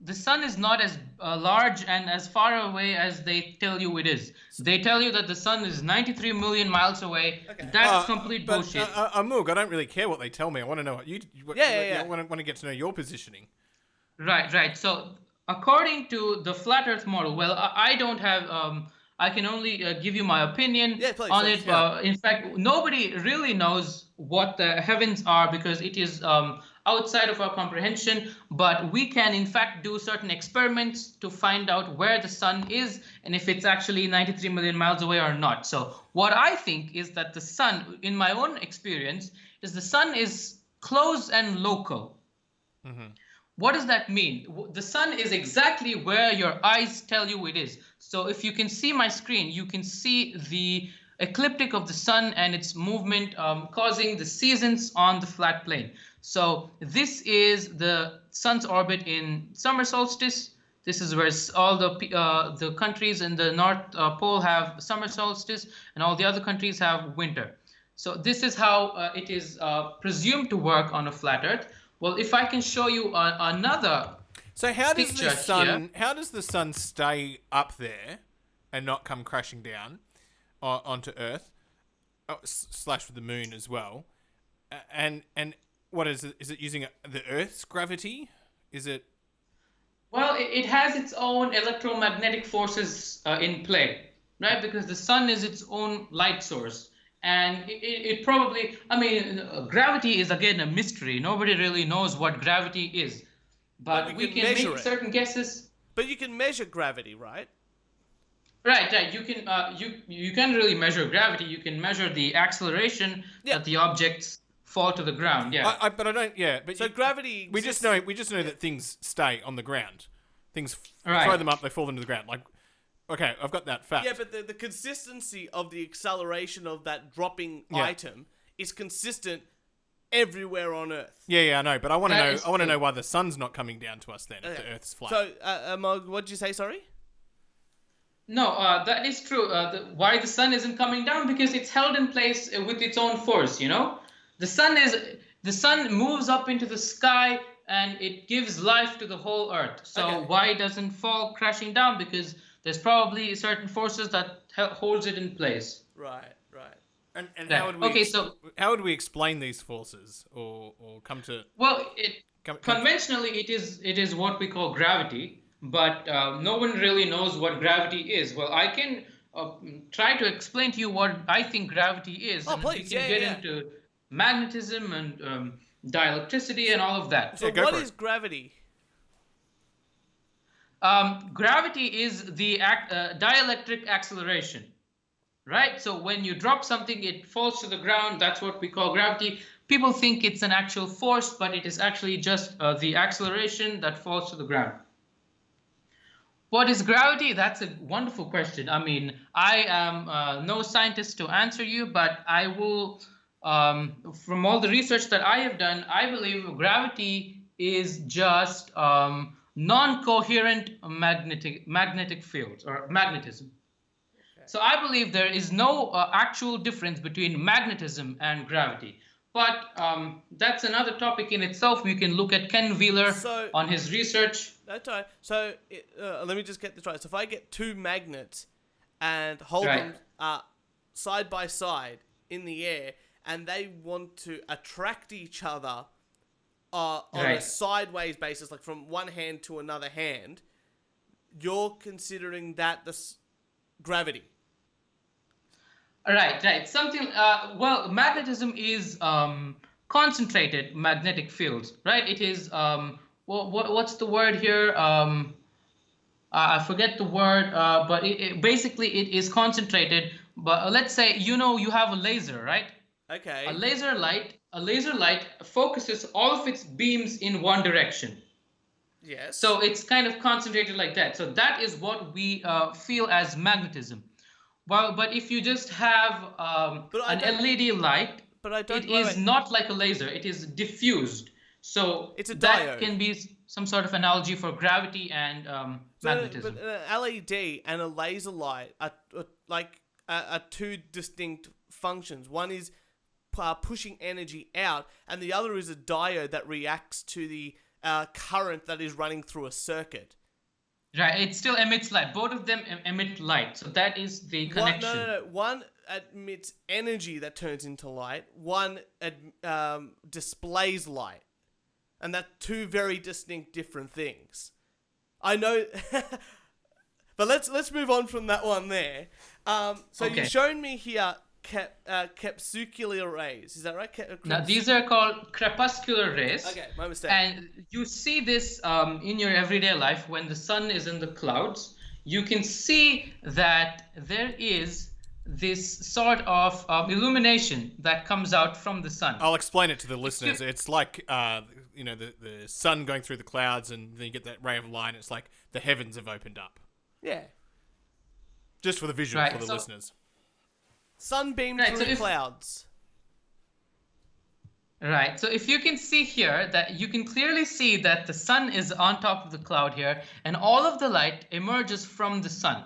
The sun is not as large and as far away as they tell you it is. They tell you that the sun is 93 million miles away. Okay. That's complete But, bullshit. Amogh, I don't really care what they tell me. I want to know what you. Yeah. I want to get to know your positioning. Right. So, according to the flat Earth model, well, I don't have. I can only give you my opinion Yeah, please, on please, it. yeah. In fact, nobody really knows what the heavens are because it is outside of our comprehension. But we can, in fact, do certain experiments to find out where the sun is and if it's actually 93 million miles away or not. So, what I think is that the sun, in my own experience, is the sun is close and local. What does that mean? The sun is exactly where your eyes tell you it is. So if you can see my screen, you can see the ecliptic of the sun and its movement causing the seasons on the flat plane. So this is the sun's orbit in summer solstice. This is where all the countries in the North Pole have summer solstice and all the other countries have winter. So this is how it is presumed to work on a flat Earth. Well, if I can show you another So how does picture the sun? here. How does the sun stay up there and not come crashing down onto Earth, slash with the moon as well? And what is it? Is it using the Earth's gravity? Is it? Well, it has its own electromagnetic forces in play, right? Because the sun is its own light source. And it probably, I mean, gravity is again a mystery. Nobody really knows what gravity is. But we can can measure make it. certain guesses. But you can measure gravity, right? Right. You can really measure gravity. You can measure the acceleration Yeah. that the objects fall to the ground. Yeah. But I don't. Yeah. But So gravity. we just know. We just know that things stay on the ground. Things Right. throw them up, they fall into the ground. Like, okay, I've got that fact. Yeah, but the consistency of the acceleration of that dropping Yeah. item is consistent everywhere on Earth. Yeah, I know. But I want to That know. is I want to true. know why the sun's not coming down to us then if the Okay. Earth's flat. So, Amogh, what did you say? Sorry. No, that is true. Why the sun isn't coming down? Because it's held in place with its own force. You know, the sun moves up into the sky and it gives life to the whole Earth. So Okay. why it doesn't fall crashing down? Because there's probably certain forces that holds it in place. Right. and Right. how would we? Okay, so how would we explain these forces or come to? well, Come, conventionally it is what we call gravity, but no one really knows what gravity is. Well, I can try to explain to you what I think gravity is, Oh, and please, we can yeah, get yeah. into magnetism and dielectricity and all of that. So, Yeah, go what for is it. gravity? Gravity is the dielectric acceleration, right? So when you drop something, it falls to the ground. That's what we call gravity. People think it's an actual force, but it is actually just the acceleration that falls to the ground. What is gravity? That's a wonderful question. I mean, I am no scientist to answer you, but I will, from all the research that I have done, I believe gravity is just non-coherent magnetic fields or magnetism. So I believe there is no actual difference between magnetism and gravity. But that's another topic in itself. We can look at Ken Wheeler So- on his research. That's right. So, let me just get this right. So, if I get two magnets and hold Right. them side by side in the air, and they want to attract each other on a Right. sideways basis, like from one hand to another hand, you're considering that gravity. Right. Something. Well, magnetism is concentrated magnetic fields, right? It is. What's the word here? I forget the word, but basically it is concentrated. But let's say you have a laser, right? Okay. A laser light focuses all of its beams in one direction. Yes. So it's kind of concentrated like that. So that is what we feel as magnetism. Well, but if you just have an LED light, But I don't. it is not like a laser. It is diffused. So It's a that diode. can be some sort of analogy for gravity and magnetism. But an LED and a laser light are two distinct functions. One is pushing energy out, and the other is a diode that reacts to the current that is running through a circuit. Right, it still emits light. Both of them emit light. So that is the connection. No. One emits energy that turns into light. One displays light. And that's two very distinct different things. I know, but let's move on from that one there. So Okay. you've shown me here capsucular rays. Is that right? Now, these are called crepuscular rays. Okay, my mistake. And you see this in your everyday life when the sun is in the clouds. You can see that there is this sort of illumination that comes out from the sun. I'll explain it to the listeners. It's like, the sun going through the clouds, and then you get that ray of light, and it's like the heavens have opened up. Yeah. Just for the visual Right, for the so- listeners. Sunbeam Right, through so if- clouds. Right, so if you can see here that you can clearly see that the sun is on top of the cloud here, and all of the light emerges from the sun.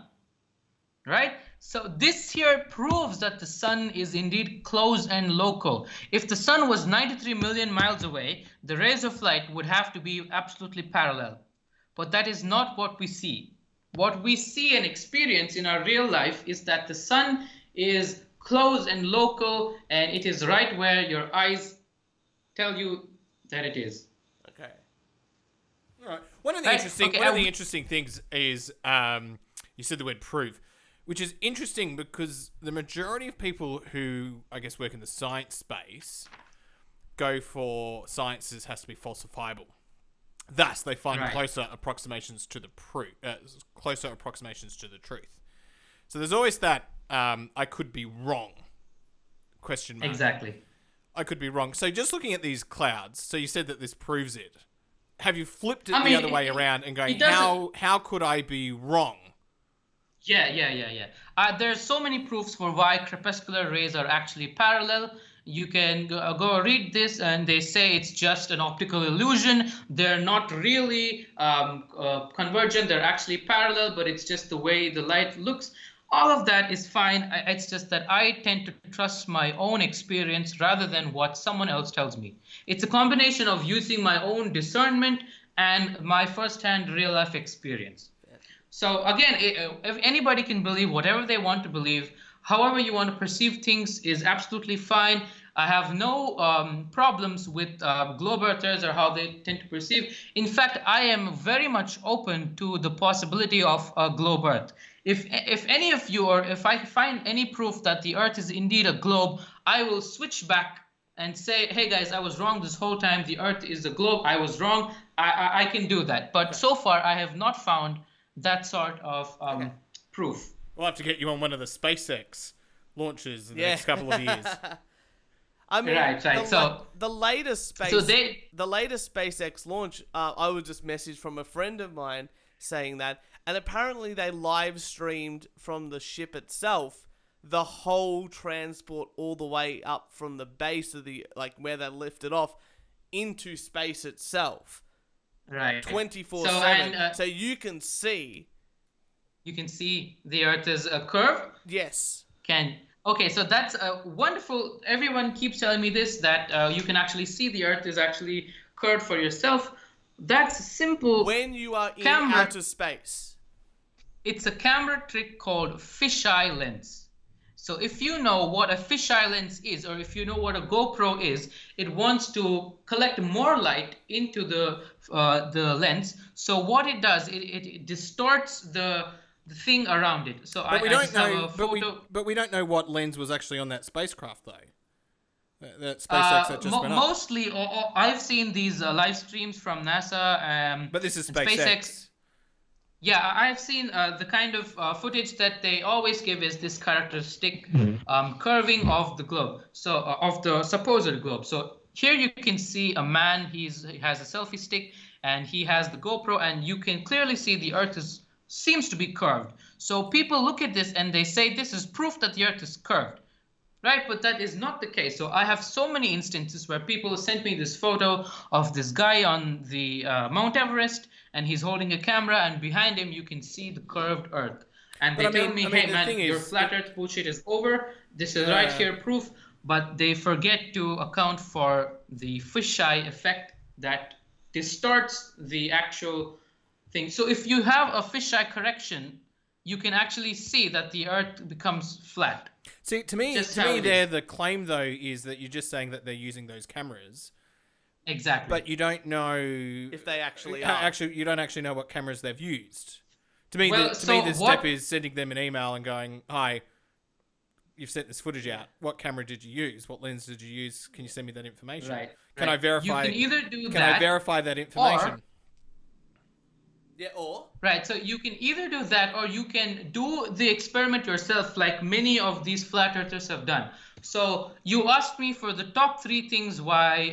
Right? So this here proves that the sun is indeed close and local. If the sun was 93 million miles away, the rays of light would have to be absolutely parallel. But that is not what we see. What we see and experience in our real life is that the sun is close and local, and it is right where your eyes tell you that it is. Okay. All right. One of the interesting things is you said the word prove, which is interesting because the majority of people who I guess work in the science space go for sciences has to be falsifiable. Thus, they find Right. closer approximations to the truth. So there's always that I could be wrong question mark. Exactly. I could be wrong. So just looking at these clouds, so you said that this proves it. Have you flipped it the other way around and going, how could I be wrong? Yeah. There's so many proofs for why crepuscular rays are actually parallel. You can go read this, and they say it's just an optical illusion. They're not really convergent. They're actually parallel, but it's just the way the light looks. All of that is fine. It's just that I tend to trust my own experience rather than what someone else tells me. It's a combination of using my own discernment and my first-hand real-life experience. So again, if anybody can believe whatever they want to believe, however you want to perceive things is absolutely fine. I have no problems with globe earthers or how they tend to perceive. In fact, I am very much open to the possibility of a globe earth. If any of you, or if I find any proof that the earth is indeed a globe, I will switch back and say, hey guys, I was wrong this whole time. The earth is a globe. I was wrong. I can do that. But so far, I have not found that sort of proof. We'll have to get you on one of the SpaceX launches in the next couple of years. I mean, Right. the latest SpaceX launch, I was just messaged from a friend of mine saying that, and apparently they live streamed from the ship itself the whole transport all the way up from the base of the, like where they lifted off, into space itself. Right. 24/7. So you can see. You can see the Earth is a curve. Yes. Okay, so that's wonderful. Everyone keeps telling me this, that you can actually see the Earth is actually curved for yourself. That's simple. When you are in outer space. It's a camera trick called fisheye lens. So if you know what a fisheye lens is, or if you know what a GoPro is, it wants to collect more light into the lens. So what it does, it distorts the thing around it. So but we don't know. But we don't know what lens was actually on that spacecraft, though. That SpaceX that just went up. Mostly, I've seen these live streams from NASA. But this is SpaceX. Yeah, I've seen the kind of footage that they always give is this characteristic curving of the globe, so of the supposed globe. So here you can see a man. He has a selfie stick and he has the GoPro, and you can clearly see the Earth seems to be curved. So people look at this and they say this is proof that the Earth is curved. Right, but that is not the case. So I have so many instances where people sent me this photo of this guy on the Mount Everest, and he's holding a camera, and behind him you can see the curved Earth. And But they tell me, hey the man, thing your is, flat Earth bullshit is over. This is right here proof. But they forget to account for the fisheye effect that distorts the actual thing. So if you have a fisheye correction, you can actually see that the Earth becomes flat. see, to me, the claim though is that you're just saying that they're using those cameras, Exactly. but you don't know If they actually are. Actually, you don't actually know what cameras they've used. To me, Well, the step is sending them an email and going, "Hi, you've sent this footage out. What camera did you use? What lens did you use? Can you send me that information? Right. Can I verify? You can either do can that. I verify that information? Yeah, or Right. So you can either do that, or you can do the experiment yourself, like many of these flat earthers have done. So you asked me for the top 3 things why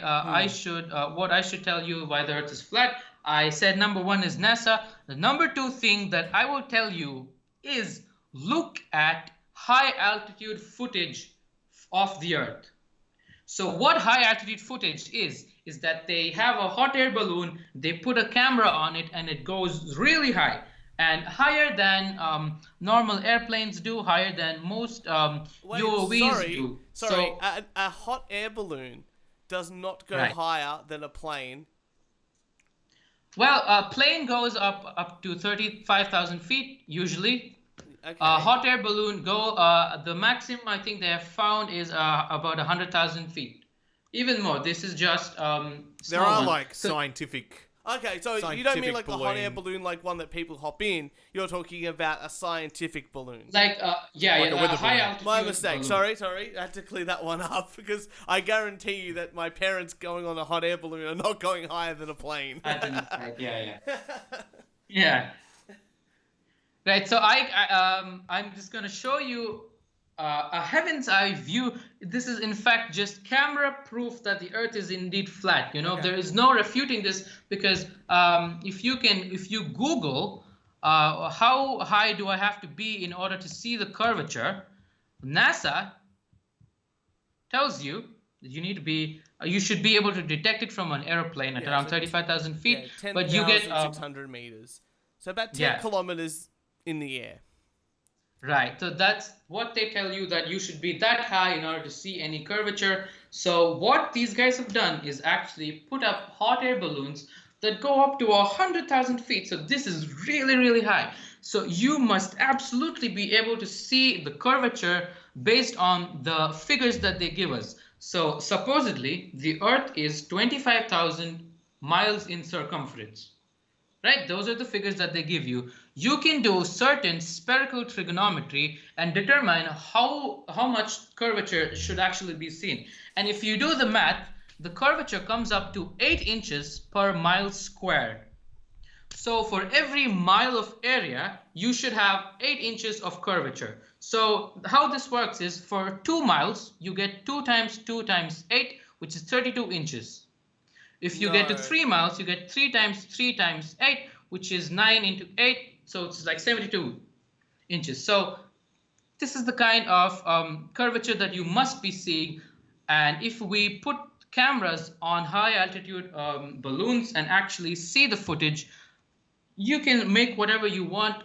what I should tell you why the Earth is flat. I said number 1 is NASA. The number 2 thing that I will tell you is look at high altitude footage of the Earth. So what high altitude footage is that they have a hot air balloon, they put a camera on it, and it goes really high, and higher than normal airplanes do, higher than most UAVs do. Sorry, a hot air balloon does not go higher than a plane. Well, a plane goes up to 35,000 feet usually. Okay. Hot air balloon the maximum I think they have found is about 100,000 feet. Even more. This is just There are like scientific. Okay, so you don't mean like the hot air balloon, like one that people hop in. You're talking about a scientific balloon. Like a high altitude. My mistake. Balloon. Sorry. I had to clear that one up because I guarantee you that my parents going on a hot air balloon are not going higher than a plane. Yeah. Right. So I'm just gonna show you a heaven's eye view. This is in fact just camera proof that the Earth is indeed flat. There is no refuting this, because if you Google how high do I have to be in order to see the curvature, NASA tells you that you should be able to detect it from an airplane at around 35,000 feet. Yeah, but you get 600 meters, so about 10 kilometers in the air. Right, so that's what they tell you, that you should be that high in order to see any curvature. So what these guys have done is actually put up hot air balloons that go up to 100,000 feet. So this is really, really high. So you must absolutely be able to see the curvature based on the figures that they give us. So supposedly the Earth is 25,000 miles in circumference. Right? Those are the figures that they give you. You can do certain spherical trigonometry and determine how much curvature should actually be seen. And if you do the math, the curvature comes up to 8 inches per mile squared. So for every mile of area, you should have 8 inches of curvature. So how this works is for 2 miles, you get 2 times 2 times 8, which is 32 inches. If you get to 3 miles, you get 3 times 3 times 8, which is 9 into 8. So it's like 72 inches. So this is the kind of curvature that you must be seeing. And if we put cameras on high altitude balloons and actually see the footage, you can make whatever you want.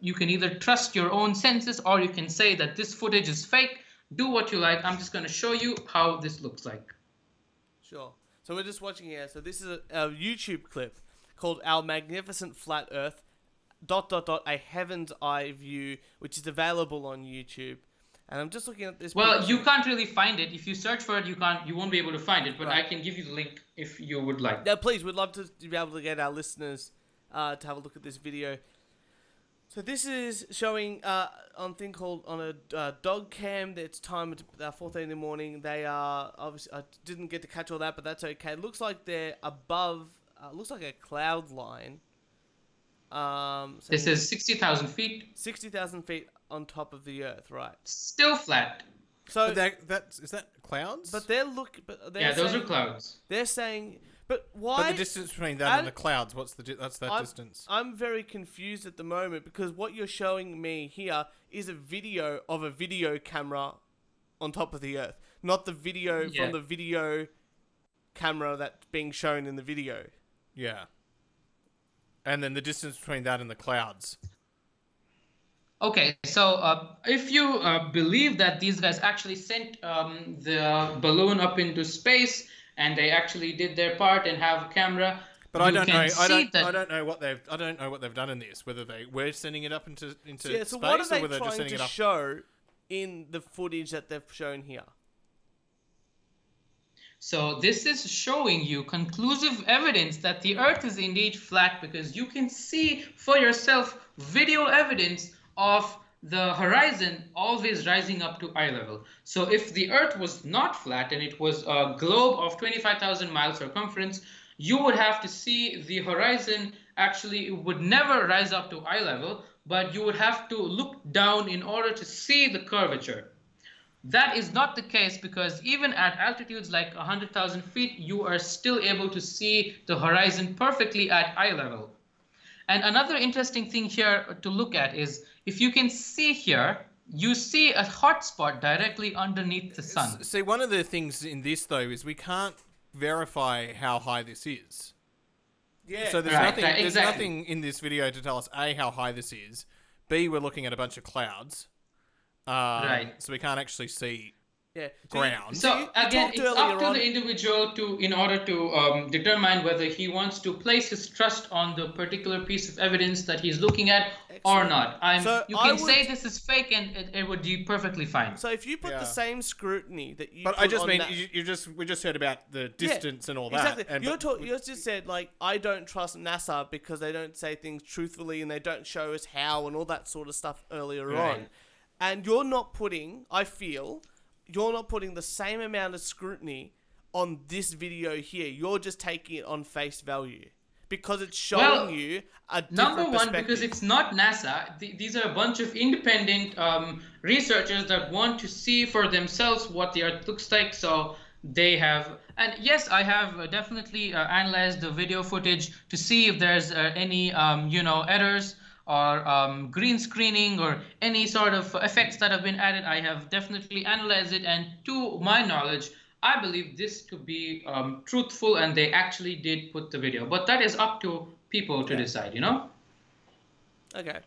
You can either trust your own senses, or you can say that this footage is fake. Do what you like. I'm just going to show you how this looks like. Sure. So we're just watching here. So this is a YouTube clip called Our Magnificent Flat Earth, ... a heaven's eye view, which is available on YouTube. And I'm just looking at this. Well, picture. you can't really find it. If you search for it, you won't be able to find it. But right. I can give you the link if you would like. Yeah, please. We'd love to be able to get our listeners to have a look at this video. So this is showing on a thing called on a dog cam. It's timed 4:30 in the morning. They are obviously, I didn't get to catch all that, but that's okay. It looks like they're above. Looks like a cloud line. This is 60,000 feet. 60,000 feet on top of the Earth, right? Still flat. So is that clouds? But they're Those saying, are clouds. They're saying, but why? But the distance between that and the clouds, that's that distance? I'm very confused at the moment because what you're showing me here is a video of a video camera on top of the Earth, not the video from the video camera that's being shown in the video. Yeah. And then the distance between that and the clouds. Okay, so if you believe that these guys actually sent the balloon up into space and they actually did their part and have a camera, but I don't know what they've done in this. Whether they were sending it up into space, so what are they or whether they're just trying sending to it up. show in the footage that they've shown here? So this is showing you conclusive evidence that the Earth is indeed flat because you can see for yourself video evidence of the horizon always rising up to eye level. So if the Earth was not flat and it was a globe of 25,000 miles circumference, you would have to see the horizon actually would never rise up to eye level, but you would have to look down in order to see the curvature. That is not the case because even at altitudes like 100,000 feet, you are still able to see the horizon perfectly at eye level. And another interesting thing here to look at is if you can see here, you see a hot spot directly underneath the sun. See, one of the things in this, though, is we can't verify how high this is. Yeah. So there's nothing in this video to tell us, A, how high this is, B, we're looking at a bunch of clouds. So we can't actually see ground. So again, it's up to the individual in order to determine whether he wants to place his trust on the particular piece of evidence that he's looking at or not. You can say this is fake and it would be perfectly fine. So if you put the same scrutiny that you But put I just on mean, that, we just heard about the distance and all exactly. that. Exactly. You just said, like, I don't trust NASA because they don't say things truthfully and they don't show us how and all that sort of stuff earlier on. And you're not putting the same amount of scrutiny on this video here. You're just taking it on face value because it's showing you a different number one, perspective. because it's not NASA. These are a bunch of independent researchers that want to see for themselves what the Earth looks like. So they have, and yes, I have definitely analyzed the video footage to see if there's any errors or green screening or any sort of effects that have been added. I have definitely analyzed it, and to my knowledge, I believe this to be truthful, and they actually did put the video. But that is up to people to decide, Okay.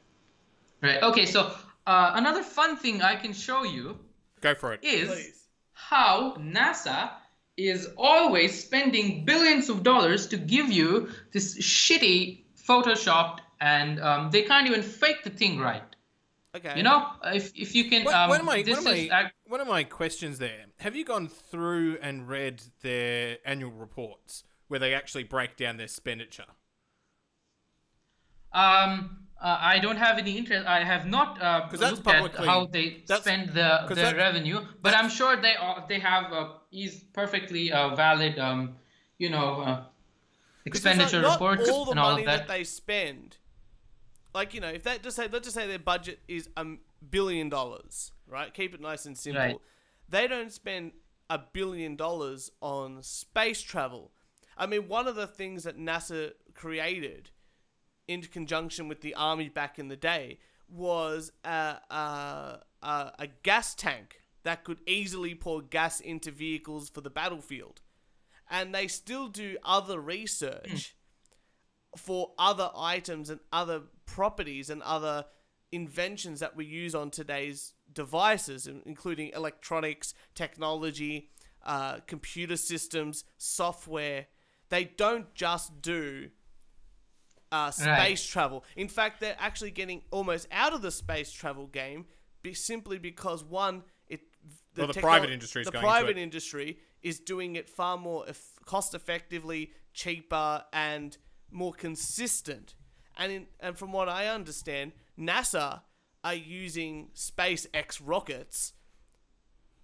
Right. Okay, so another fun thing I can show you Go for it. is how NASA is always spending billions of dollars to give you this shitty photoshopped, and they can't even fake the thing right. Okay. If you can. One of my questions there. Have you gone through and read their annual reports where they actually break down their expenditure? I don't have any interest. I have not looked at how they spend their revenue, but I'm sure they have perfectly valid expenditure reports all the and all money of that. they spend. Like, if they let's just say their budget is $1 billion, right? Keep it nice and simple. Right. They don't spend $1 billion on space travel. I mean, one of the things that NASA created in conjunction with the army back in the day was a gas tank that could easily pour gas into vehicles for the battlefield. And they still do other research for other items and other properties and other inventions that we use on today's devices, including electronics, technology, computer systems, software. They don't just do space travel. In fact, they're actually getting almost out of the space travel game simply because, one, the private industry is the going private into it. industry is doing it far more cost effectively, cheaper, and more consistent. And from what I understand, NASA are using SpaceX rockets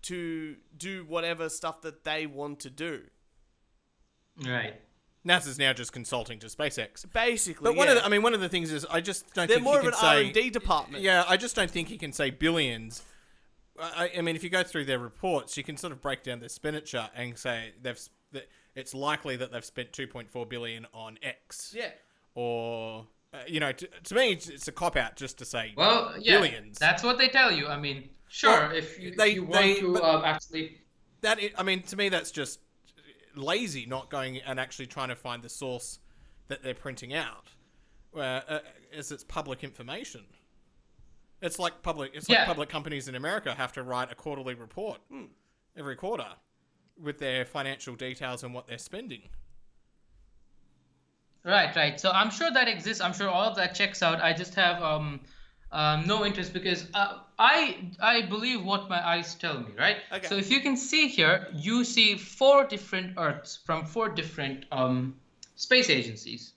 to do whatever stuff that they want to do. Right. NASA's now just consulting to SpaceX. Basically, But one of the things is, I just don't they're think more he of can an say R&D department. Yeah, I just don't think he can say billions. I mean, if you go through their reports, you can sort of break down their expenditure and say that it's likely that they've spent 2.4 billion on X. Yeah. Or to me, it's a cop out just to say billions. That's what they tell you. I mean, sure, Well, if you want to actually. I mean, to me, that's just lazy, not going and actually trying to find the source that they're printing out, as it's public information. It's like public companies in America have to write a quarterly report every quarter with their financial details and what they're spending. Right. So I'm sure that exists. I'm sure all of that checks out. I just have no interest because I believe what my eyes tell me, right? Okay. So if you can see here, you see 4 different Earths from 4 different space agencies.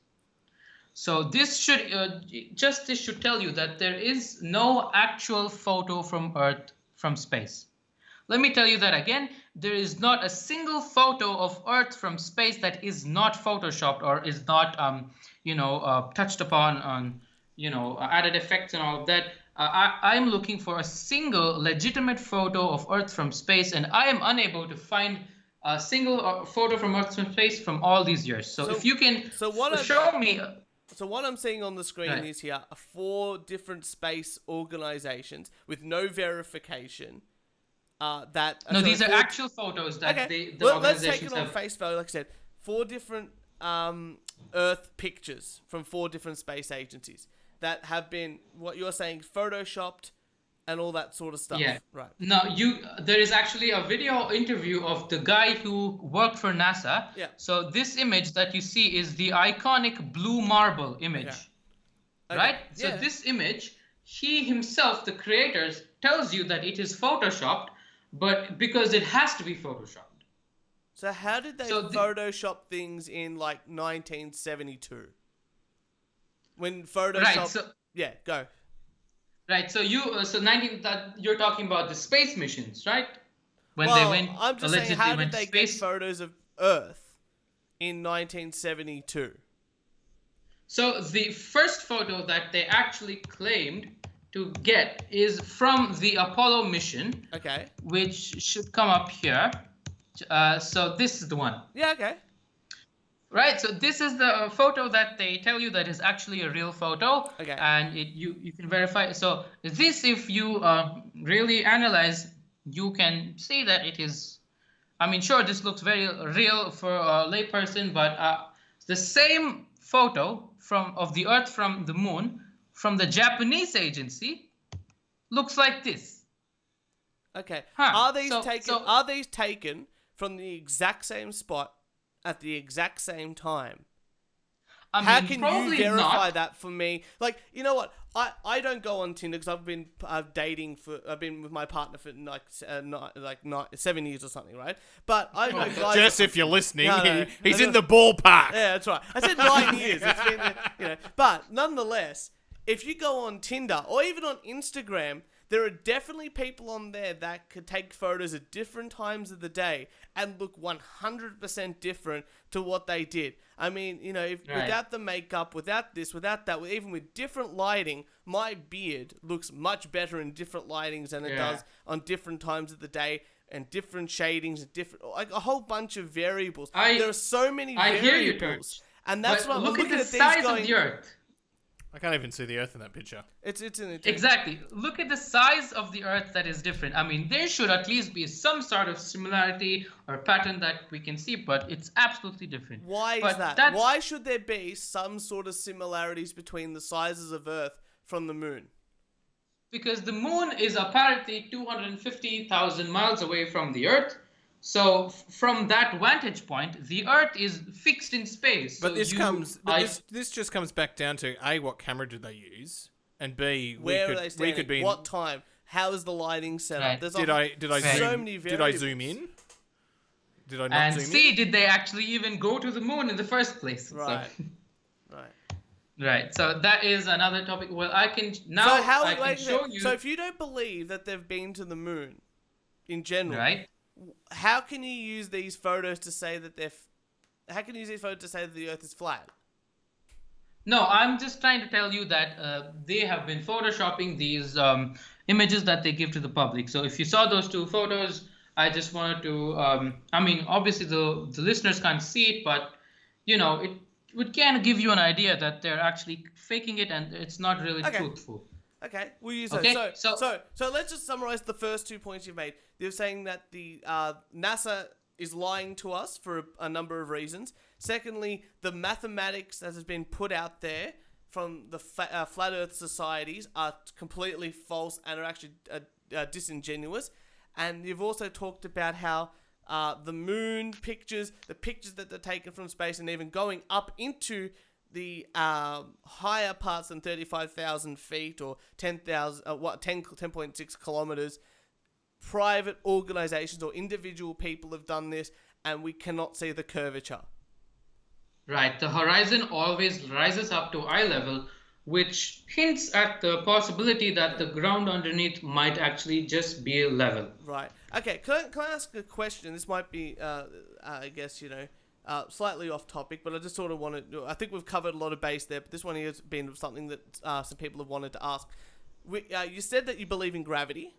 So this should tell you that there is no actual photo from Earth from space. Let me tell you that again. There is not a single photo of Earth from space that is not photoshopped or is not touched upon on added effects and all of that. I'm looking for a single legitimate photo of Earth from space, and I am unable to find a single photo from Earth from space from all these years. So if you can show me. So what I'm seeing on the screen is here are 4 different space organizations with no verification. These are actual photos that the organizations let's take it on have. face value. Like I said, 4 different Earth pictures from 4 different space agencies that have been, what you're saying, photoshopped and all that sort of stuff. Yeah. Right. No, there is actually a video interview of the guy who worked for NASA. Yeah. So this image that you see is the iconic blue marble image. Okay. Right? So Yeah. this image, he himself, the creators, tells you that it is photoshopped, but because it has to be photoshopped. So how did they Photoshop things in like 1972? When Photoshop... Right, so... Yeah, go. Right, so you're talking about the space missions, right? When Well, they went, I'm just saying, how did they get photos of Earth in 1972? So the first photo that they actually claimed to get is from the Apollo mission. Okay. Which should come up here. So this is the one. Yeah, okay. Right, so this is the photo that they tell you that is actually a real photo. Okay. And you can verify. So this, if you really analyze, you can see that it is. I mean, sure, this looks very real for a layperson, but the same photo of the Earth from the moon from the Japanese agency looks like this. Okay. Huh. Are these taken from the exact same spot at the exact same time? How can you verify that for me? Like, you know what? I don't go on Tinder because I've been I've been with my partner for 7 years or something, right? But I know guys. Jess, if you're listening, No, he's in the ballpark. Yeah, that's right. I said 9 years. It's been, But nonetheless, if you go on Tinder or even on Instagram, there are definitely people on there that could take photos at different times of the day and look 100% different to what they did. I mean, without the makeup, without this, without that, even with different lighting, my beard looks much better in different lightings than it does on different times of the day and different shadings and like a whole bunch of variables. There are so many variables. I hear you, Turch. And that's what I'm looking at. Look at the size of the Earth. I can't even see the Earth in that picture. Exactly. Look at the size of the Earth that is different. I mean, there should at least be some sort of similarity or pattern that we can see, but it's absolutely different. Why is that? Why should there be some sort of similarities between the sizes of Earth from the moon? Because the moon is apparently 250,000 miles away from the Earth. So from that vantage point, the Earth is fixed in space. But this just comes back down to A, what camera did they use, and B, where are they standing? What time? How is the lighting set up? There's did I so many variables. Did I zoom in? Did I not zoom in? And C, did they actually even go to the moon in the first place? Right. Right. So that is another topic. Well, I can show you. So if you don't believe that they've been to the moon, in general, right? How can you use these photos to say that they're How can you use this photo to say that the Earth is flat? No, I'm just trying to tell you that they have been photoshopping these images that they give to the public. So if you saw those two photos, I just wanted to. I mean, obviously the listeners can't see it, but it would kind of give you an idea that they're actually faking it and it's not really truthful. Okay, we'll use those. Okay, So let's just summarize the first 2 points you've made. You're saying that the NASA is lying to us for a number of reasons. Secondly, the mathematics that has been put out there from the Flat Earth societies are completely false and are actually disingenuous. And you've also talked about how the moon pictures, the pictures that they're taken from space and even going up into the higher parts than 35,000 feet or 10.6 kilometers, private organizations or individual people have done this, and we cannot see the curvature. Right. The horizon always rises up to eye level, which hints at the possibility that the ground underneath might actually just be level. Right. Okay. Can I ask a question? This might be, I guess, slightly off topic, but I just sort of wanted. I think we've covered a lot of base there, but this one has been something that some people have wanted to ask. You said that you believe in gravity.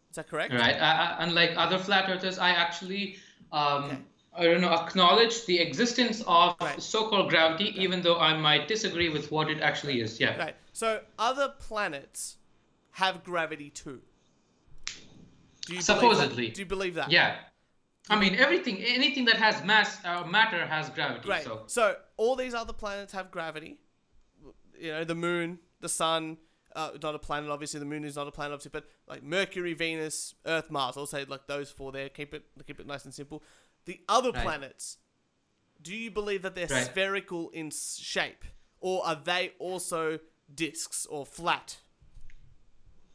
Is that correct? Right. Unlike other flat earthers, I actually acknowledge the existence of so-called gravity, even though I might disagree with what it actually is. Yeah. Right. So other planets have gravity too. Supposedly. Do you believe that? Yeah. I mean, anything that has matter has gravity. Right. So all these other planets have gravity. The moon, the sun. Not a planet, obviously. The moon is not a planet, obviously. But like Mercury, Venus, Earth, Mars. I'll say like those four there. Keep it nice and simple. The other planets, do you believe that they're spherical in shape, or are they also discs or flat?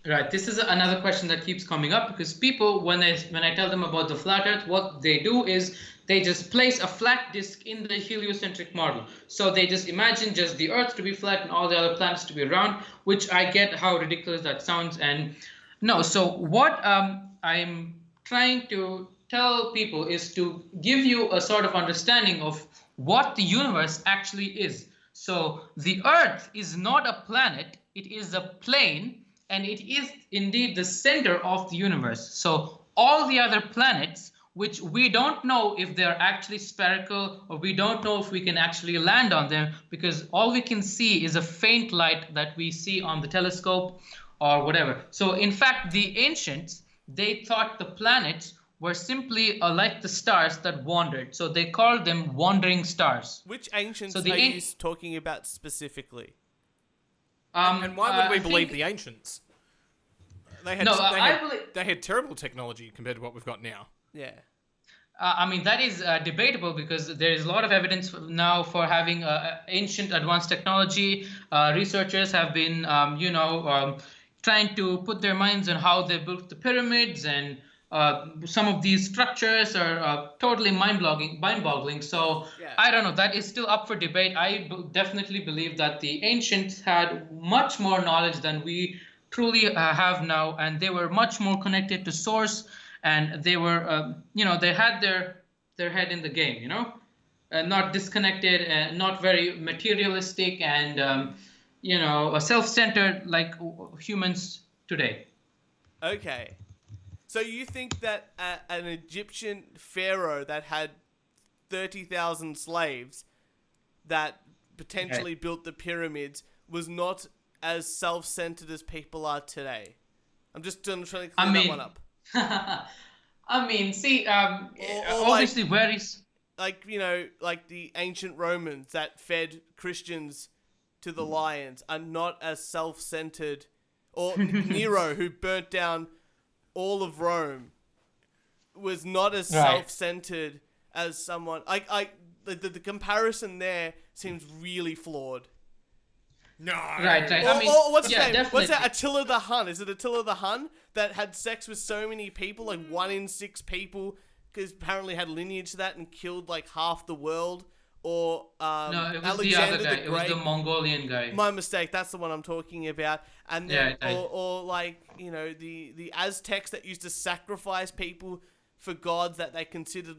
Right. This is another question that keeps coming up because people, when I tell them about the flat Earth, what they do is they just place a flat disk in the heliocentric model. So they just imagine just the Earth to be flat and all the other planets to be round, which I get how ridiculous that sounds. And no, so what I'm trying to tell people is to give you a sort of understanding of what the universe actually is. So the Earth is not a planet, it is a plane. And it is indeed the center of the universe. So all the other planets, which we don't know if they're actually spherical or we don't know if we can actually land on them because all we can see is a faint light that we see on the telescope or whatever. So in fact, the ancients, they thought the planets were simply like the stars that wandered. So they called them wandering stars. Which ancients are you talking about specifically? And why would we believe the ancients? They had terrible technology compared to what we've got now. Yeah. I mean, that is debatable because there is a lot of evidence now for having ancient advanced technology. Researchers have been, trying to put their minds on how they built the pyramids, and some of these structures are totally mind-boggling. So I don't know. That is still up for debate. I definitely believe that the ancients had much more knowledge than we truly have now, and they were much more connected to source, and they were, they had their head in the game, not disconnected, not very materialistic, and self-centered like humans today. Okay. So you think that an Egyptian pharaoh that had 30,000 slaves that potentially built the pyramids was not as self-centered as people are today? I'm just trying to clear that one up. I mean, see, obviously very... Like the ancient Romans that fed Christians to the lions are not as self-centered, or Nero who burnt down all of Rome was not as self-centered as someone. The comparison there seems really flawed. No. Right. What's his name? Definitely. What's that? Attila the Hun. Is it Attila the Hun that had sex with so many people, like 1 in 6 people, because apparently had lineage to that and killed like half the world? Or no, it was Alexander the other guy. the Great. It was the Mongolian guy. My mistake. That's the one I'm talking about. And then, or like the Aztecs that used to sacrifice people for gods that they considered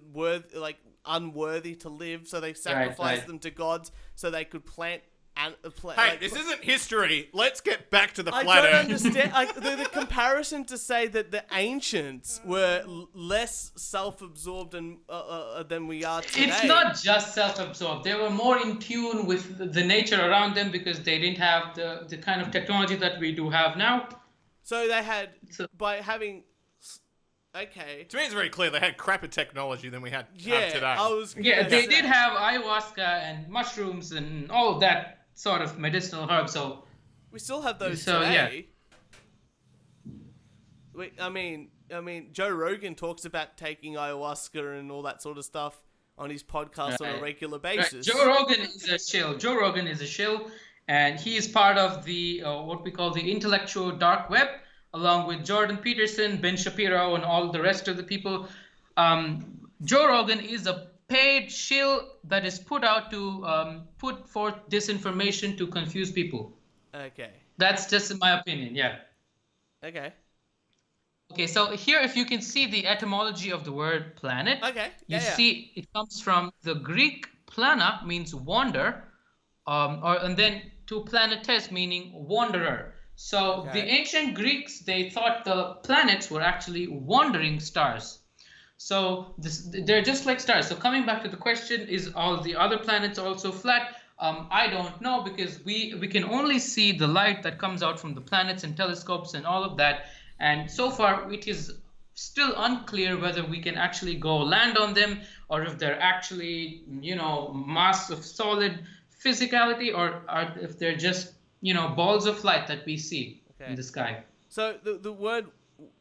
unworthy to live, so they sacrificed right. them to gods so they could plant. Hey, this isn't history. Let's get back to the I flat don't Earth. understand the comparison to say that the ancients were less self-absorbed than we are today. It's not just self-absorbed. They were more in tune with the nature around them because they didn't have the kind of technology that we do have now. So they had, by having... Okay. To me, it's very clear they had crappier technology than we have today. They did have ayahuasca and mushrooms and all of that sort of medicinal herbs. So we still have those today. Yeah. I mean, Joe Rogan talks about taking ayahuasca and all that sort of stuff on his podcast on a regular basis. Joe Rogan is a shill, and he is part of the what we call the intellectual dark web, along with Jordan Peterson, Ben Shapiro, and all the rest of the people. Joe Rogan is a paid shill that is put out to put forth disinformation to confuse people. Okay. That's just in my opinion, yeah. Okay. Okay, so here if you can see the etymology of the word planet. Okay. You see it comes from the Greek plana, means wander, and then to planetes, meaning wanderer. So the ancient Greeks, they thought the planets were actually wandering stars. So they're just like stars. So coming back to the question, is all the other planets also flat? I don't know, because we can only see the light that comes out from the planets and telescopes and all of that. And so far, it is still unclear whether we can actually go land on them, or if they're actually, mass of solid physicality, or if they're just, balls of light that we see in the sky. So the word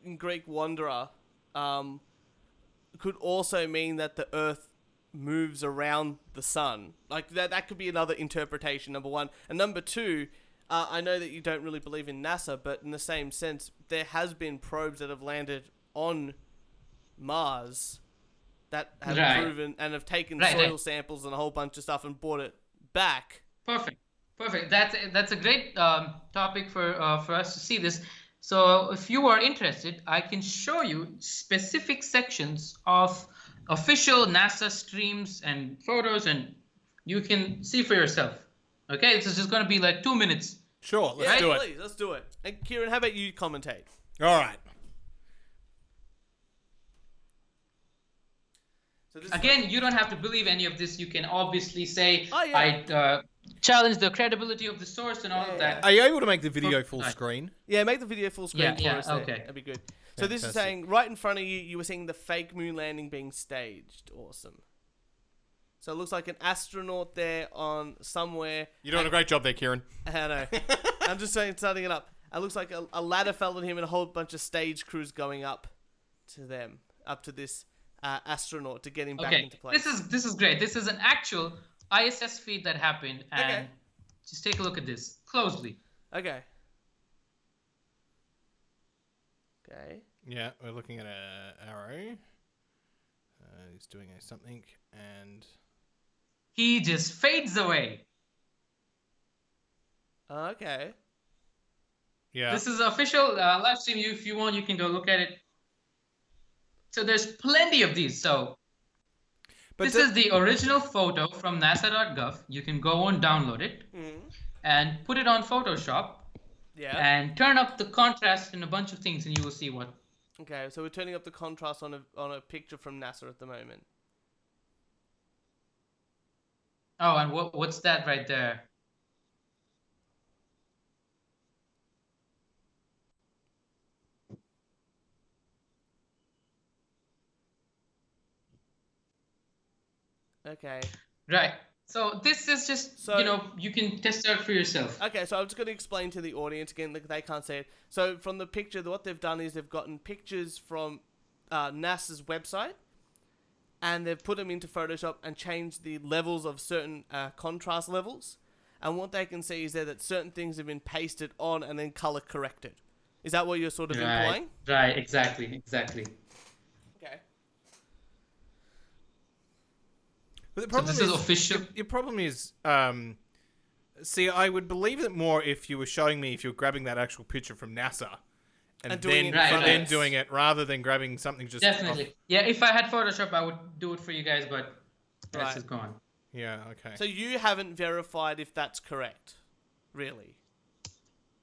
in Greek wanderer could also mean that the Earth moves around the sun. Like that could be another interpretation, number one. And number two, I know that you don't really believe in NASA, but in the same sense, there has been probes that have landed on Mars that have proven and have taken soil samples and a whole bunch of stuff and brought it back. Perfect. That's a great topic for us to see this. So if you are interested, I can show you specific sections of official NASA streams and photos, and you can see for yourself. Okay, this is just going to be like 2 minutes. Sure, let's do it. Please, let's do it. And Kieran, how about you commentate? All right. So again, you don't have to believe any of this. You can obviously say, I challenge the credibility of the source and all of that. Are you able to make the video full screen? Yeah, make the video full screen for us. Okay. That'd be good. So this is saying, right in front of you, you were seeing the fake moon landing being staged. Awesome. So it looks like an astronaut there on somewhere. You're doing a great job there, Kieran. I know. I'm just starting it up. It looks like a ladder fell on him and a whole bunch of stage crews going up to this astronaut to get him back into place. This is great. This is an actual ISS feed that happened, and just take a look at this closely. Okay. Yeah, we're looking at an arrow. He's doing something, and he just fades away. Okay. Yeah. This is official live stream. If you want, you can go look at it. So there's plenty of these. So this is the original photo from nasa.gov. You can go and download it and put it on Photoshop. Yeah. And turn up the contrast and a bunch of things, and you will see what. Okay, so we're turning up the contrast on a picture from NASA at the moment. Oh, and what's that right there? Okay. Right. So this is just, you can test it out for yourself. Okay, so I'm just going to explain to the audience again, they can't see it. So from the picture, what they've done is they've gotten pictures from NASA's website, and they've put them into Photoshop and changed the levels of certain contrast levels. And what they can see is there that certain things have been pasted on and then color corrected. Is that what you're sort of implying? Right, exactly. Okay. But the problem this is official. Your problem is, see, I would believe it more if you were showing me, if you were grabbing that actual picture from NASA And doing it in front of then us. doing it rather than grabbing something just Definitely. off. Yeah, if I had Photoshop, I would do it for you guys, but that's Right. just gone. Yeah, okay. So you haven't verified if that's correct, really?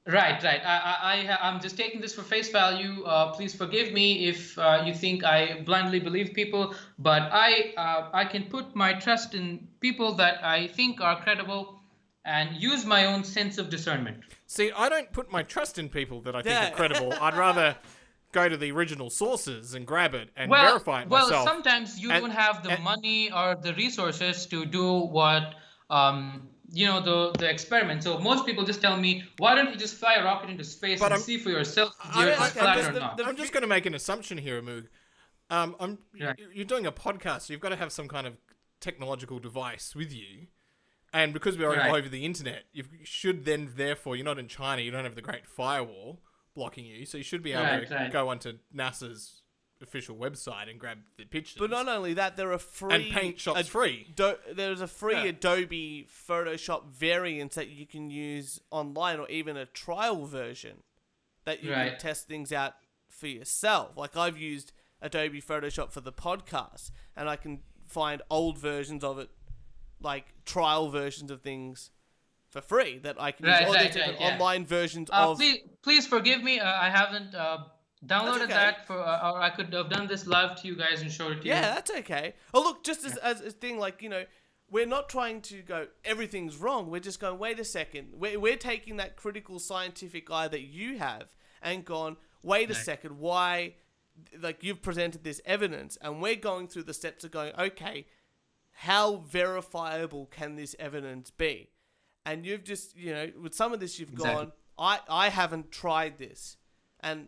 Right. I'm just taking this for face value. Please forgive me if you think I blindly believe people, but I can put my trust in people that I think are credible and use my own sense of discernment. See, I don't put my trust in people that I think are credible. I'd rather go to the original sources and grab it and verify it myself. Well, sometimes you don't have the money or the resources to do what the experiment. So most people just tell me, why don't you just fly a rocket into space and see for yourself if the Earth is flat or not? I'm just going to make an assumption here, Amogh. You're doing a podcast, so you've got to have some kind of technological device with you. And because we're all over the internet, you should then, therefore, you're not in China, you don't have the Great Firewall blocking you, so you should be able to go onto NASA's official website and grab the pictures. But not only that, there are free... And paint shots free. There's a free Adobe Photoshop variant that you can use online, or even a trial version that you can test things out for yourself. Like, I've used Adobe Photoshop for the podcast, and I can find old versions of it, like trial versions of things for free that I can use. Or there's different online versions of... Please forgive me. I haven't downloaded that for, or I could have done this live to you guys and showed it to you. Yeah, that's okay. Oh, look, just as a thing, like, we're not trying to go, everything's wrong. We're just going, wait a second. We're taking that critical scientific eye that you have and gone, wait a second, why, like, you've presented this evidence, and we're going through the steps of going, okay, how verifiable can this evidence be? And you've just, with some of this, you've gone, I haven't tried this. And,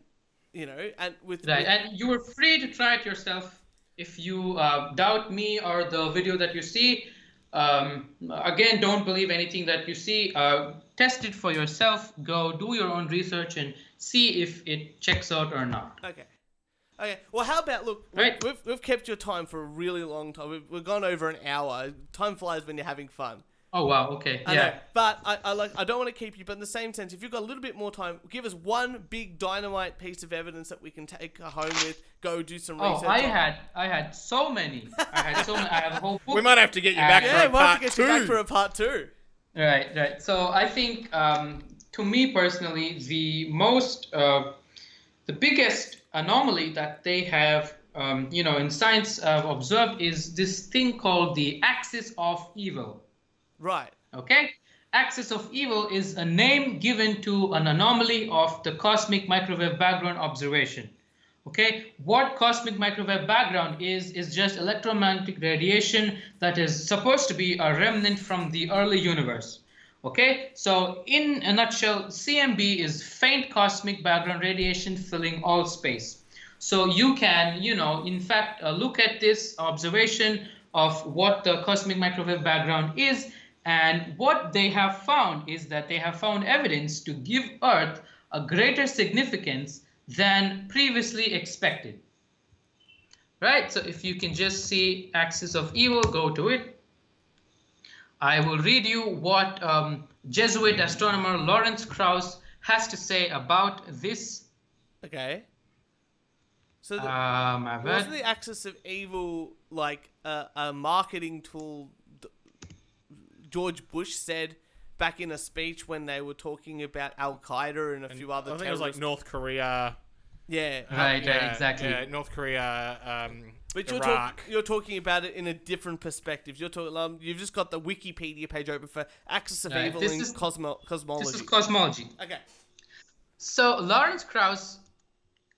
and with... And you were free to try it yourself. If you doubt me or the video that you see, again, don't believe anything that you see. Test it for yourself. Go do your own research and see if it checks out or not. Okay. Well, how about, look, we've kept your time for a really long time. We've gone over an hour. Time flies when you're having fun. Oh, wow. Okay. I know, but I don't want to keep you, but in the same sense, if you've got a little bit more time, give us one big dynamite piece of evidence that we can take home with, go do some research. I had so many. I have a whole book. We might have to get you back for a part two. You back for a part two. Right. So I think, to me personally, the biggest anomaly that they have, in science observed is this thing called the axis of evil. Right. Okay. Axis of evil is a name given to an anomaly of the cosmic microwave background observation. Okay. What cosmic microwave background is just electromagnetic radiation that is supposed to be a remnant from the early universe. Okay. So in a nutshell, CMB is faint cosmic background radiation filling all space. So you can, in fact, look at this observation of what the cosmic microwave background is. And what they have found is that they have found evidence to give Earth a greater significance than previously expected. Right? So if you can just see axis of evil, go to it. I will read you what Jesuit astronomer Lawrence Krauss has to say about this. Okay. So wasn't the axis of evil like a marketing tool George Bush said back in a speech when they were talking about Al-Qaeda and a few other terrorists? I think it was like North Korea. Yeah. Right, exactly. Yeah, North Korea, but Iraq. You're talking about it in a different perspective. You're talking. You've just got the Wikipedia page open for axis of evil and cosmology. This is cosmology. Okay. So Lawrence Krauss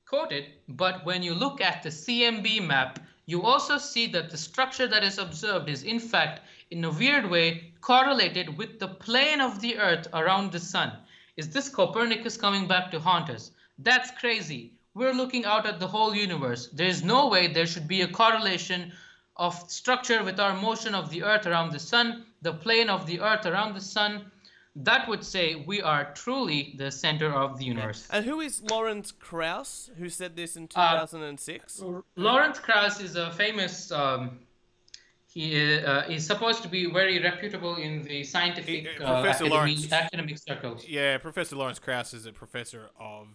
quoted, but when you look at the CMB map, you also see that the structure that is observed is in fact, in a weird way, correlated with the plane of the Earth around the sun. Is this Copernicus coming back to haunt us? That's crazy. We're looking out at the whole universe. There's no way there should be a correlation of structure with our motion of the Earth around the sun, the plane of the Earth around the sun. That would say we are truly the center of the universe. And who is Lawrence Krauss, who said this in 2006? Lawrence Krauss is a famous... he is supposed to be very reputable in the scientific academic circles. Yeah, Professor Lawrence Krauss is a professor of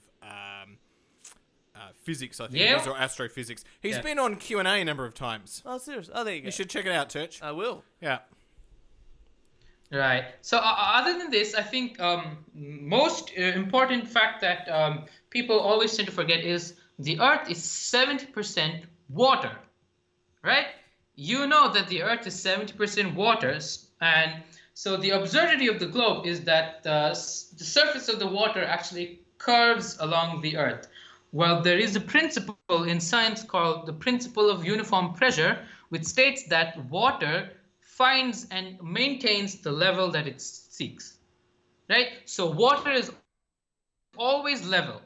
physics, I think Yeah. it is, or astrophysics. He's Yeah. been on Q&A a number of times. Oh, serious? Oh, there you go. You should check it out, Church. I will. Yeah. Right. So other than this, I think most important fact that people always tend to forget is the Earth is 70% water, right? You know that the Earth is 70% water, and so the absurdity of the globe is that the surface of the water actually curves along the Earth. Well, there is a principle in science called the principle of uniform pressure, which states that water finds and maintains the level that it seeks, right? So water is always level,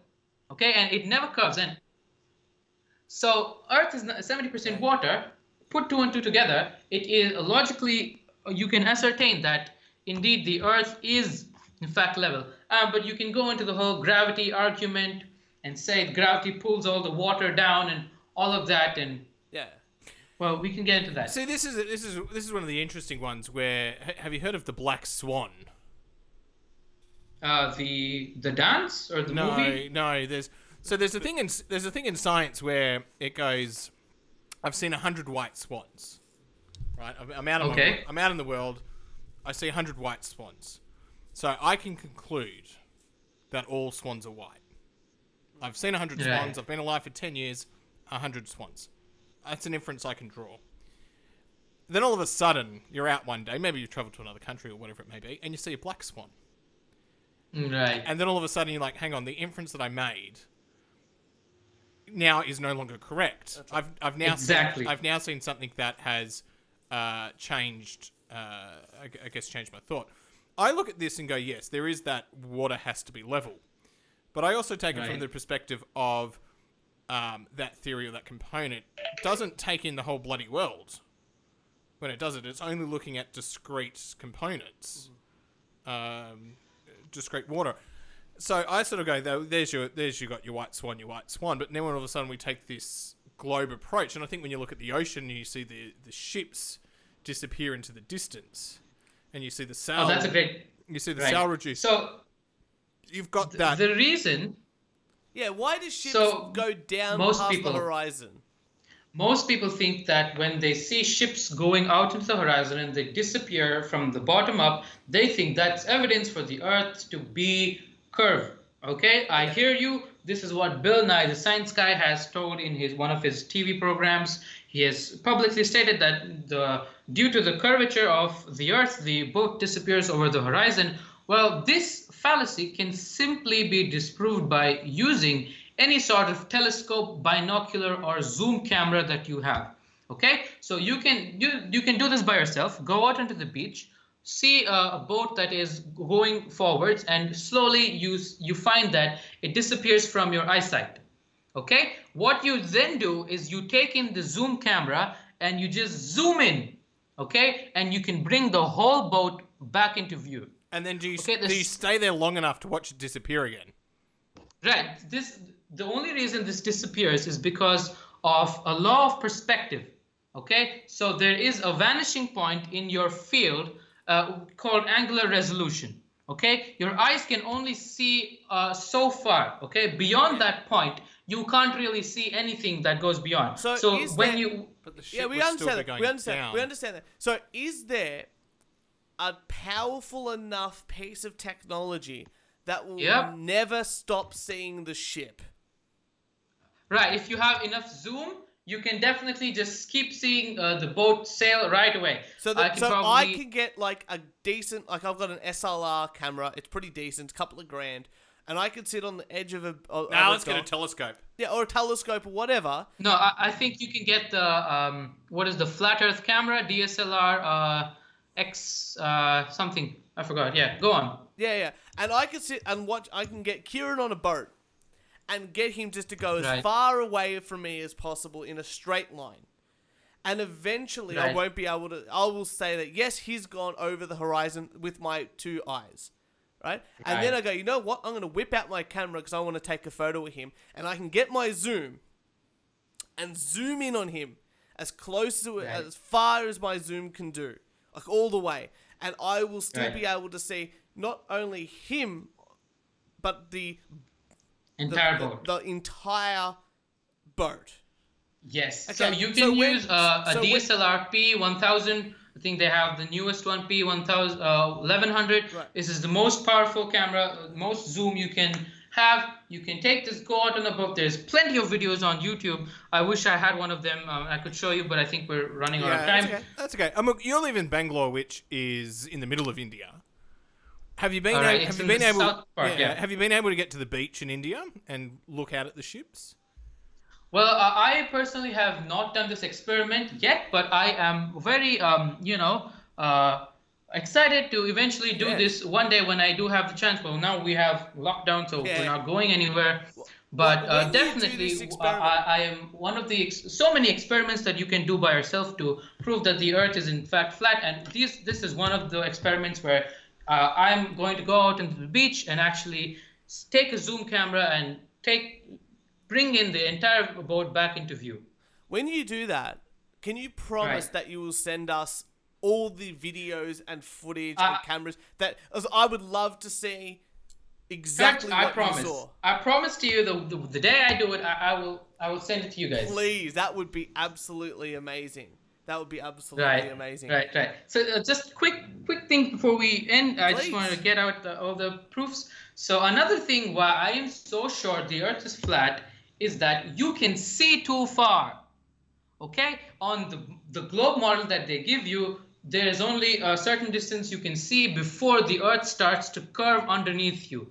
okay, and it never curves. And so Earth is 70% water. Put two and two together, it is logically, you can ascertain that indeed the Earth is in fact level. But you can go into the whole gravity argument and say gravity pulls all the water down and all of that, and Yeah. well, we can get into that. See, this is one of the interesting ones where have you heard of the Black Swan? The dance or the movie? No. There's a thing in science where it goes. I've seen 100 white swans. Right, I'm out in the world. I see 100 white swans, so I can conclude that all swans are white. I've seen 100 swans. I've been alive for 10 years. 100 swans. That's an inference I can draw. Then all of a sudden, you're out one day, maybe you've travelled to another country or whatever it may be, and you see a black swan. Right. And then all of a sudden you're like, hang on, the inference that I made now is no longer correct. I've now seen something that has changed my thought. I look at this and go, yes, there is that water has to be level. But I also take it from the perspective of that theory or that component doesn't take in the whole bloody world. When it does it, it's only looking at discrete components, discrete water. So I sort of go, there's you got your white swan. But then all of a sudden we take this globe approach, and I think when you look at the ocean, you see the ships disappear into the distance, and you see the sail. Oh, that's a great. You see the sail reduce. So you've got that. The reason. Yeah, why do ships go down most past people, the horizon? Most people think that when they see ships going out into the horizon and they disappear from the bottom up, they think that's evidence for the Earth to be curved. Okay, I hear you. This is what Bill Nye, the science guy, has told in one of his TV programs. He has publicly stated that due to the curvature of the Earth, the boat disappears over the horizon. Well, this fallacy can simply be disproved by using any sort of telescope, binocular, or zoom camera that you have. Okay, so you can do this by yourself. Go out onto the beach, see a boat that is going forwards, and slowly you find that it disappears from your eyesight. Okay, what you then do is you take in the zoom camera and you just zoom in. Okay, and you can bring the whole boat back into view. And then do you stay there long enough to watch it disappear again? Right. The only reason this disappears is because of a law of perspective. Okay, so there is a vanishing point in your field called angular resolution. Okay, your eyes can only see so far. Okay, beyond that point, you can't really see anything that goes beyond. So when you we understand that. We understand that. So is there a powerful enough piece of technology that will never stop seeing the ship? Right. If you have enough zoom, you can definitely just keep seeing the boat sail right away. I can get like a decent, like I've got an SLR camera. It's pretty decent, a couple of grand, and I could sit on the edge of a. Now let's get a telescope. Yeah, or a telescope or whatever. No, I think you can get the what is the Frat Earth camera, DSLR X something. I forgot. Yeah, go on. Yeah, and I can sit and watch. I can get Kieran on a boat and get him just to go as far away from me as possible in a straight line. And eventually I won't be able to... I will say that, yes, he's gone over the horizon with my two eyes. Right? And then I go, you know what? I'm going to whip out my camera because I want to take a photo of him. And I can get my zoom and zoom in on him as close to it, as far as my zoom can do. Like all the way. And I will still be able to see not only him, but the entire boat. Yes. Okay, So you so can when- use a so when- DSLR P1000. I think they have the newest one, P1000, 1100. Right. This is the most powerful camera, most zoom you can have. You can take this, go out on the boat. There's plenty of videos on YouTube. I wish I had one of them. I could show you, but I think we're running out of time. That's okay. You live in Bangalore, which is in the middle of India. Have you been? All right, have it's you in been the able? south part, yeah. Have you been able to get to the beach in India and look out at the ships? Well, I personally have not done this experiment yet, but I am very, excited to eventually do this one day when I do have the chance. Well, now we have lockdown, so we're not going anywhere. But when you do definitely, this experiment- I am one of the so many experiments that you can do by yourself to prove that the Earth is in fact flat. And this is one of the experiments where I'm going to go out into the beach and actually take a zoom camera and bring in the entire boat back into view. When you do that, can you promise that you will send us all the videos and footage and cameras that as I would love to see exactly what you saw? I promise to you the day I do it, I will send it to you guys. Please, that would be absolutely amazing. That would be absolutely amazing. Right. So just quick thing before we end. I just Please. wanted to get out all the proofs. So another thing why I am so sure the Earth is flat is that you can see too far. Okay? On the globe model that they give you, there is only a certain distance you can see before the Earth starts to curve underneath you.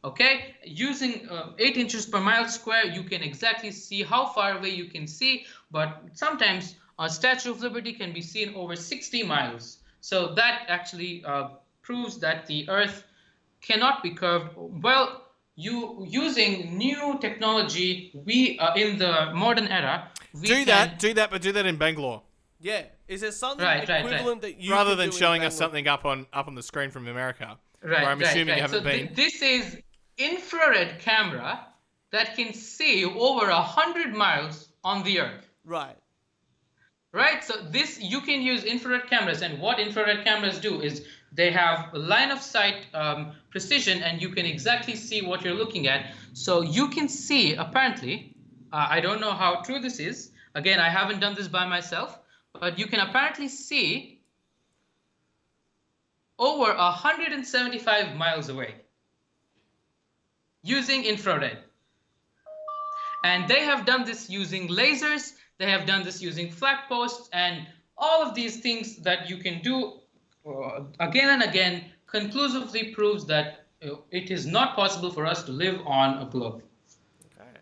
Okay? Using 8 inches per mile square, you can exactly see how far away you can see, but sometimes a Statue of Liberty can be seen over 60 miles. So that actually proves that the Earth cannot be curved. Well, using new technology, we in the modern era, Do that in Bangalore. Yeah. Is there something Right. equivalent that you rather can than do in showing us Bangalore? something up on the screen from America, Right, where I'm assuming you haven't so been. This is infrared camera that can see over 100 miles on the Earth. Right. Right, so this you can use infrared cameras, and what infrared cameras do is they have line of sight precision, and you can exactly see what you're looking at. So you can see, apparently, I don't know how true this is. Again, I haven't done this by myself, but you can apparently see over 175 miles away using infrared. And they have done this using lasers. They have done this using flag posts, and all of these things that you can do again and again conclusively proves that it is not possible for us to live on a globe. Okay.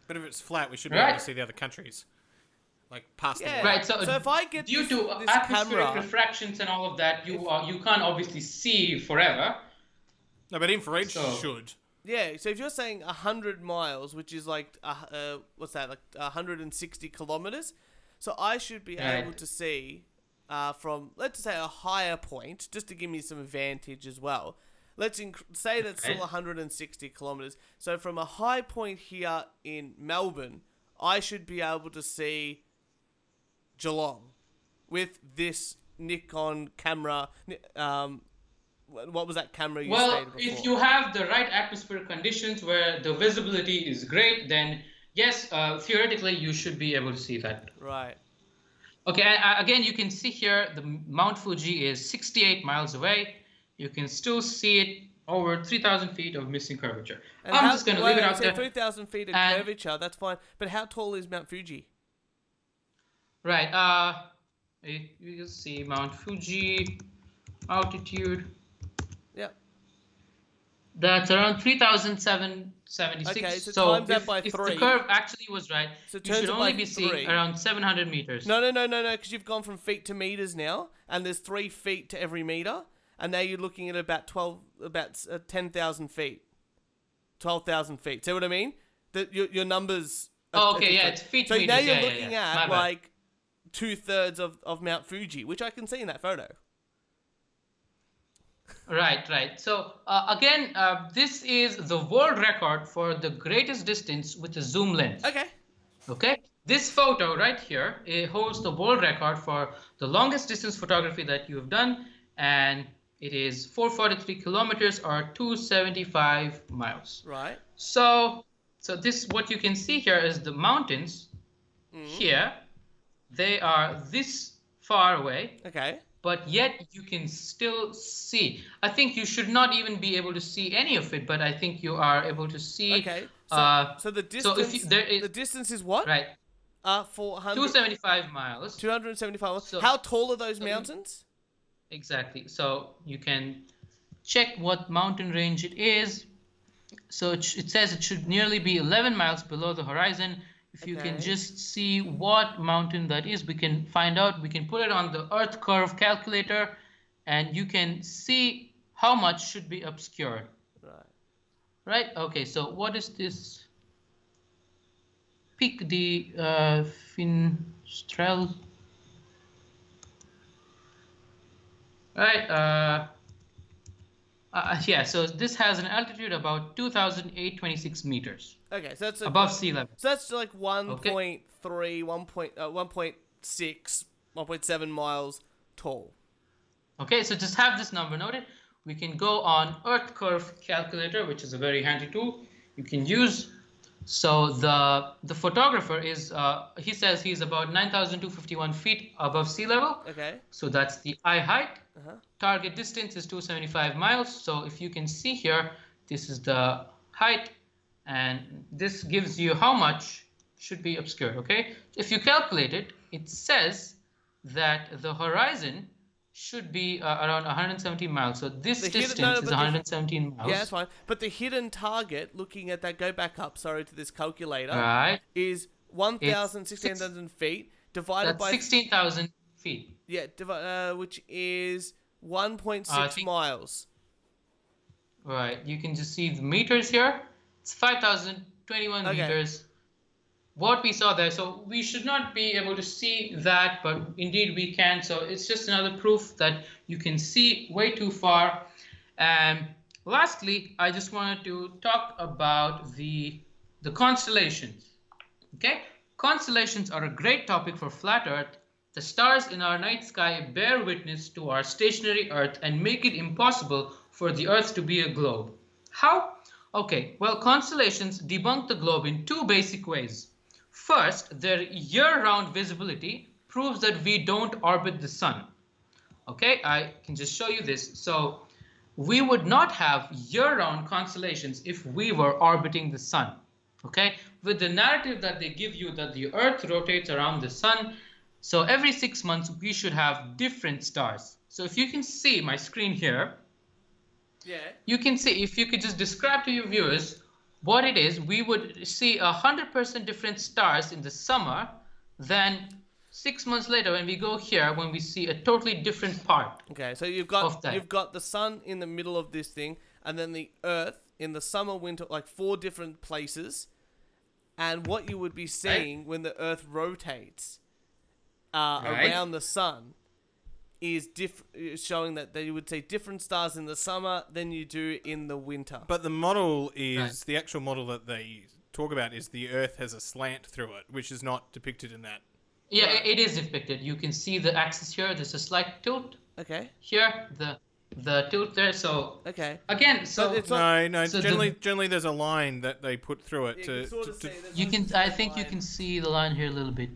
But if it's flat, we should be able to see the other countries, like past them. Right. So if I get due this to atmospheric camera, refractions and all of that, you can't obviously see forever. No, but infrared should. yeah. So if you're saying 100 miles, which is like what's that, like 160 kilometers, so I should be able to see from, let's say, a higher point, just to give me some advantage as well. Let's say that's still 160 kilometers. So from a high point here in Melbourne, I should be able to see Geelong with this Nikon camera. What was that camera you stated before? If you have the right atmospheric conditions where the visibility is great, then yes, theoretically you should be able to see that. Right. Okay, again, you can see here the Mount Fuji is 68 miles away. You can still see it over 3,000 feet of missing curvature. And I'm just going to leave it out there. 3,000 feet of curvature, that's fine. But how tall is Mount Fuji? Right. You see Mount Fuji altitude. Yep. That's around 3,776. Okay, so times that by if 3. the curve actually was right, So you should turns it only by be 3. seeing around 700 meters. No, because you've gone from feet to meters now, and there's 3 feet to every meter, and now you're looking at about 10,000 feet, 12,000 feet. See what I mean? Your numbers. It's feet so meters. now you're yeah, looking yeah. at like 2/3 of Mount Fuji, which I can see in that photo. Right. So again, this is the world record for the greatest distance with a zoom lens. Okay. This photo right here, it holds the world record for the longest distance photography that you have done, and it is 443 kilometers or 275 miles. Right. So So this, what you can see here is the mountains here. They are this far away. Okay. But yet you can still see. I think you should not even be able to see any of it, but I think you are able to see. Okay. So the distance. So if you, there is, the distance is what? right, 400. 275 miles. 275 miles. So, How tall are those mountains? exactly. So you can check what mountain range it is. So it says it should nearly be 11 miles below the horizon. If you can just see what mountain that is, we can find out. We can put it on the Earth curve calculator, and you can see how much should be obscured. Right? Okay, so what is this? Pic de Finstrel. Right? Yeah, so this has an altitude about 2,826 meters. Okay, so that's above sea level. So that's like 1.3, 1.6, 1.7 miles tall. Okay, so just have this number noted. We can go on Earth Curve Calculator, which is a very handy tool you can use. So the photographer is, he says he's about 9,251 feet above sea level. Okay. So that's the eye height. Target distance is 275 miles. So if you can see here, this is the height, and this gives you how much should be obscured. Okay. If you calculate it, it says that the horizon should be around 170 miles. So this distance is 117 miles. Yeah, that's fine. But the hidden target, looking at that, go back up, sorry, to this calculator, right, is 16,000 feet divided by 16,000 feet. Yeah, which is 1.6 miles. Right. You can just see the meters here. It's 5,021 meters. What we saw there. So we should not be able to see that, but indeed we can. So it's just another proof that you can see way too far. And lastly, I just wanted to talk about the constellations. Okay? Constellations are a great topic for flat Earth. The stars in our night sky bear witness to our stationary Earth and make it impossible for the Earth to be a globe. How? Okay, well, constellations debunk the globe in two basic ways. First, their year-round visibility proves that we don't orbit the sun. Okay, I can just show you this. So we would not have year-round constellations if we were orbiting the sun. Okay, with the narrative that they give you that the Earth rotates around the sun, so every 6 months we should have different stars. So if you can see my screen here, you can see, if you could just describe to your viewers what it is, we would see 100% different stars in the summer than 6 months later when we go here, when we see a totally different part. Okay, so you've got the sun in the middle of this thing, and then the Earth in the summer, winter, like 4 different places. And what you would be seeing when the Earth rotates around the sun is showing that you would see different stars in the summer than you do in the winter. But the model is, the actual model that they talk about is the Earth has a slant through it, which is not depicted in that. Yeah, it is depicted. You can see the axis here. There's a slight tilt. Okay. Here, the tilt there. So again, so it's no. So generally, there's a line that they put through it you can. I think you can see the line here a little bit.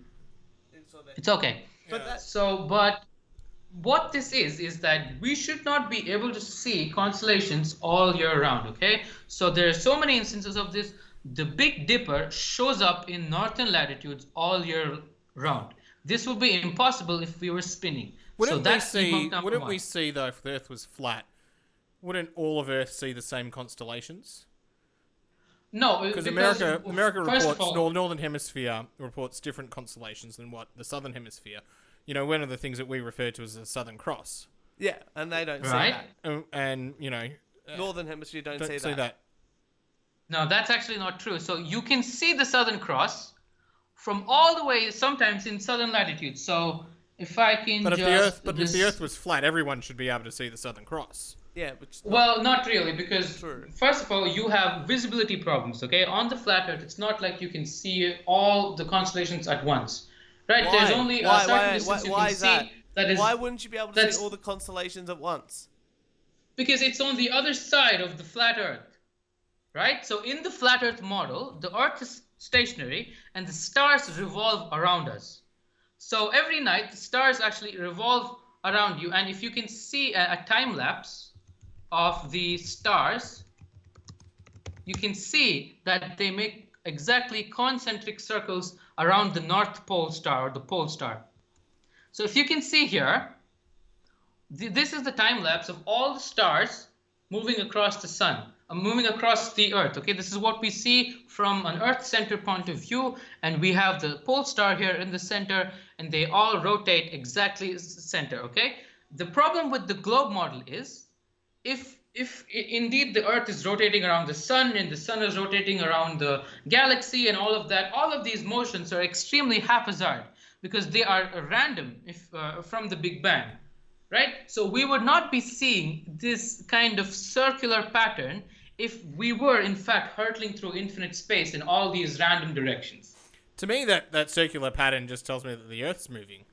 It's okay. But what this is that we should not be able to see constellations all year round. Okay. So there are so many instances of this. The Big Dipper shows up in northern latitudes all year round. This would be impossible if we were spinning. Wouldn't we see though, if the Earth was flat, wouldn't all of Earth see the same constellations? No, because America reports, Northern Hemisphere reports different constellations than what the Southern Hemisphere. You know, one of the things that we refer to as the Southern Cross. Yeah, and they don't see that. And you know, Northern Hemisphere don't see that. No, that's actually not true. So you can see the Southern Cross from all the way, sometimes in southern latitudes. So if I can if the Earth was flat, everyone should be able to see the Southern Cross. Yeah, well, not really, because first of all, you have visibility problems. Okay, on the flat Earth, it's not like you can see all the constellations at once, right? Why? There's only a certain distance you can see. Why wouldn't you be able to see all the constellations at once? Because it's on the other side of the flat Earth. right? So in the flat Earth model, the Earth is stationary and the stars revolve around us. So every night, the stars actually revolve around you. And if you can see a time lapse of the stars, you can see that they make exactly concentric circles around the North Pole star or the pole star. So if you can see here, this is the time lapse of all the stars moving across the sun, moving across the Earth. Okay, this is what we see from an Earth center point of view, and we have the pole star here in the center, and they all rotate exactly center. Okay, the problem with the globe model is if indeed the Earth is rotating around the sun and the sun is rotating around the galaxy and all of these motions are extremely haphazard because they are random from the Big Bang. Right? So we would not be seeing this kind of circular pattern if we were in fact hurtling through infinite space in all these random directions. To me, that circular pattern just tells me that the Earth's moving.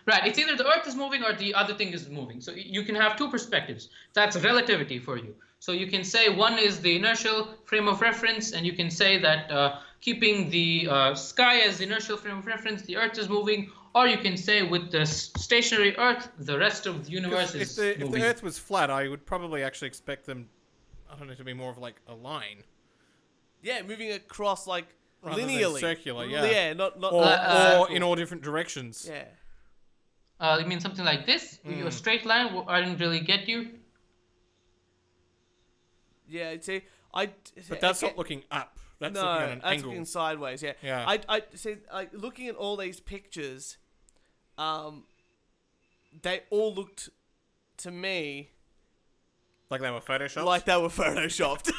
Right, it's either the Earth is moving or the other thing is moving. So you can have two perspectives. That's relativity for you. So you can say one is the inertial frame of reference, and you can say that keeping the sky as the inertial frame of reference, the Earth is moving, or you can say with the stationary Earth, the rest of the universe is moving. If the Earth was flat, I would probably actually expect them, I don't know, to be more of like a line. Yeah, moving across like Rather than linearly. circular, yeah. Yeah, not Or in all different directions. Yeah. You mean something like this? A straight line? I didn't really get you. Yeah, see, But that's not looking up. That's looking at an that's angle. looking sideways. Yeah. Yeah. I see. Like looking at all these pictures, they all looked to me Like they were photoshopped? like they were photoshopped.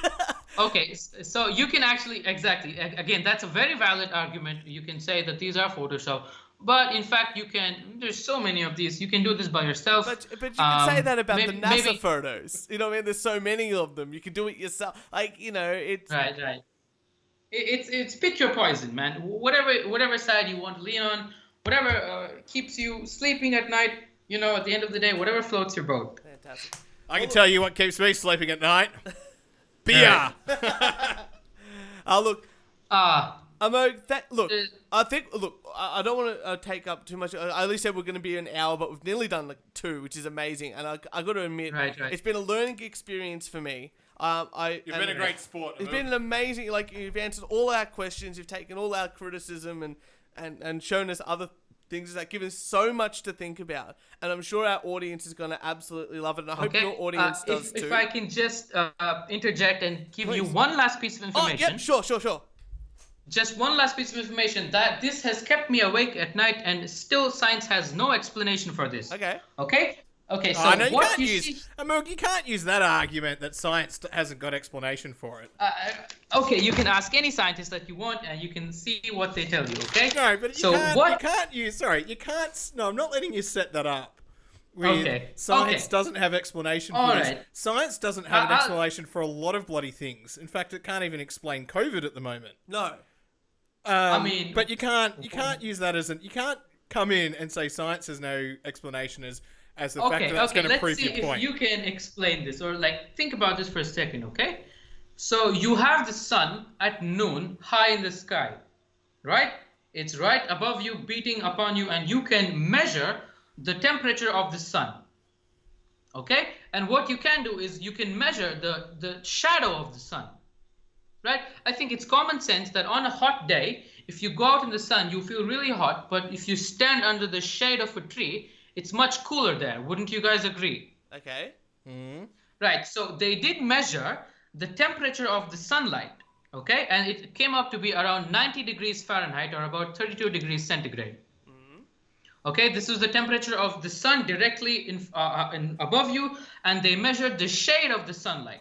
Okay, so you can actually, exactly, again, that's a very valid argument. You can say that these are Photoshop, but in fact, there's so many of these, you can do this by yourself. But you can say that about the NASA maybe, photos. You know what I mean? There's so many of them. You can do it yourself. Like, it's... Right. It's pick your poison, man. Whatever side you want to lean on, whatever keeps you sleeping at night, at the end of the day, whatever floats your boat. Fantastic. I can tell you what keeps me sleeping at night. Beer! Look... Amogh, Look, I don't want to take up too much. I at least said we're going to be an hour, but we've nearly done like 2, which is amazing. And I got to admit, Right. It's been a learning experience for me. You've been a great sport. It's been an amazing, you've answered all our questions, you've taken all our criticism and shown us other things that give us so much to think about. And I'm sure our audience is going to absolutely love it. And I hope your audience does too. If I can just interject and give Please. you one last piece of information. Oh, yeah, sure. Just one last piece of information that this has kept me awake at night, and still science has no explanation for this. Okay. So no, what you see... Amogh, you can't use that argument that science hasn't got explanation for it. Okay, you can ask any scientist that you want, and you can see what they tell you. Okay. No, but you can't use. Sorry, you can't. No, I'm not letting you set that up. Science doesn't have explanation for this. Right. Science doesn't have an explanation for a lot of bloody things. In fact, it can't even explain COVID at the moment. No. But you can't use that you can't come in and say science has no explanation as the fact that that's going to prove your point. Let's see if you can explain this, or think about this for a second, okay? So you have the sun at noon high in the sky, right? It's right above you, beating upon you, and you can measure the temperature of the sun, okay? And what you can do is you can measure the shadow of the sun. Right? I think it's common sense that on a hot day, if you go out in the sun, you feel really hot. But if you stand under the shade of a tree, it's much cooler there. Wouldn't you guys agree? Okay. Mm-hmm. Right. So they did measure the temperature of the sunlight. Okay. And it came up to be around 90 degrees Fahrenheit, or about 32 degrees centigrade. Mm-hmm. Okay. This is the temperature of the sun directly in above you. And they measured the shade of the sunlight.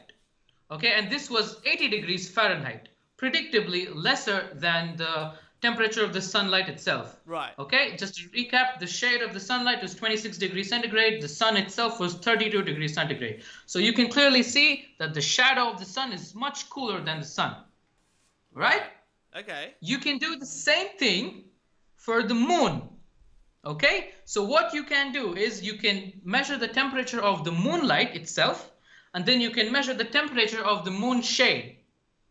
Okay, and this was 80 degrees Fahrenheit, predictably lesser than the temperature of the sunlight itself. Right. Okay, just to recap, the shade of the sunlight was 26 degrees centigrade. The sun itself was 32 degrees centigrade. So you can clearly see that the shadow of the sun is much cooler than the sun. Right? Okay. You can do the same thing for the moon. Okay, so what you can do is you can measure the temperature of the moonlight itself and then you can measure the temperature of the moon shade.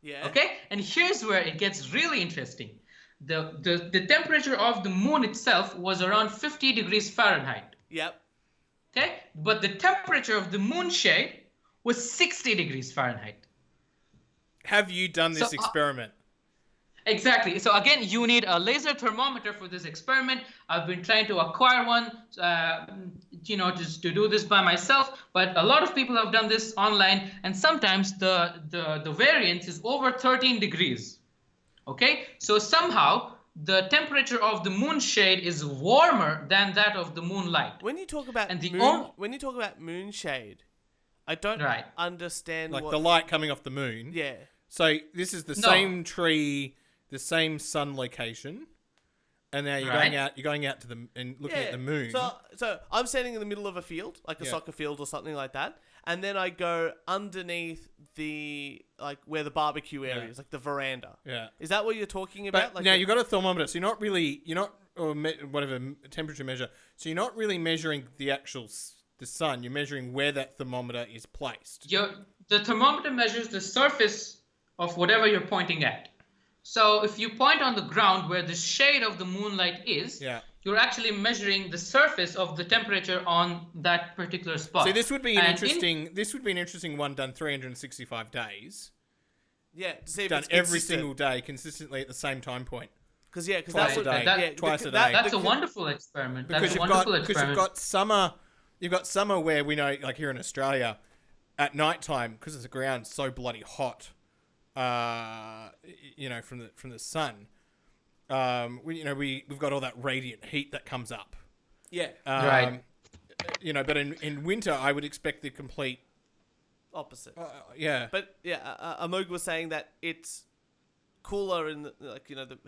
Yeah. Okay, and here's where it gets really interesting. The temperature of the moon itself was around 50 degrees Fahrenheit. Yep. Okay, but the temperature of the moon shade was 60 degrees Fahrenheit. Have you done this experiment? Exactly. So again, you need a laser thermometer for this experiment. I've been trying to acquire one, just to do this by myself. But a lot of people have done this online, and sometimes the variance is over 13 degrees. Okay, so somehow the temperature of the moon shade is warmer than that of the moonlight. When you talk about when you talk about moon shade, I don't understand the light coming off the moon. Yeah. So this is the same tree, the same sun location, and now you're going out to the and looking at the moon. So I'm standing in the middle of a field, like a soccer field or something like that, and then I go underneath the where the barbecue area is, like the veranda. Yeah. Is that what you're talking about? But now you've got a thermometer, so whatever temperature measure. So you're not really measuring the sun. You're measuring where that thermometer is placed. The thermometer measures the surface of whatever you're pointing at. So if you point on the ground where the shade of the moonlight is, you're actually measuring the surface of the temperature on that particular spot. So this would be an interesting one done 365 days. Yeah, to see if done it's every single day consistently at the same time point. Because twice a day. That's a wonderful experiment. Because you've got summer where we know, like here in Australia, at night time, because the ground's so bloody hot, from the sun. We've got all that radiant heat that comes up. Yeah. Right. But in winter, I would expect the complete opposite. Yeah. But Amogh was saying that it's cooler in the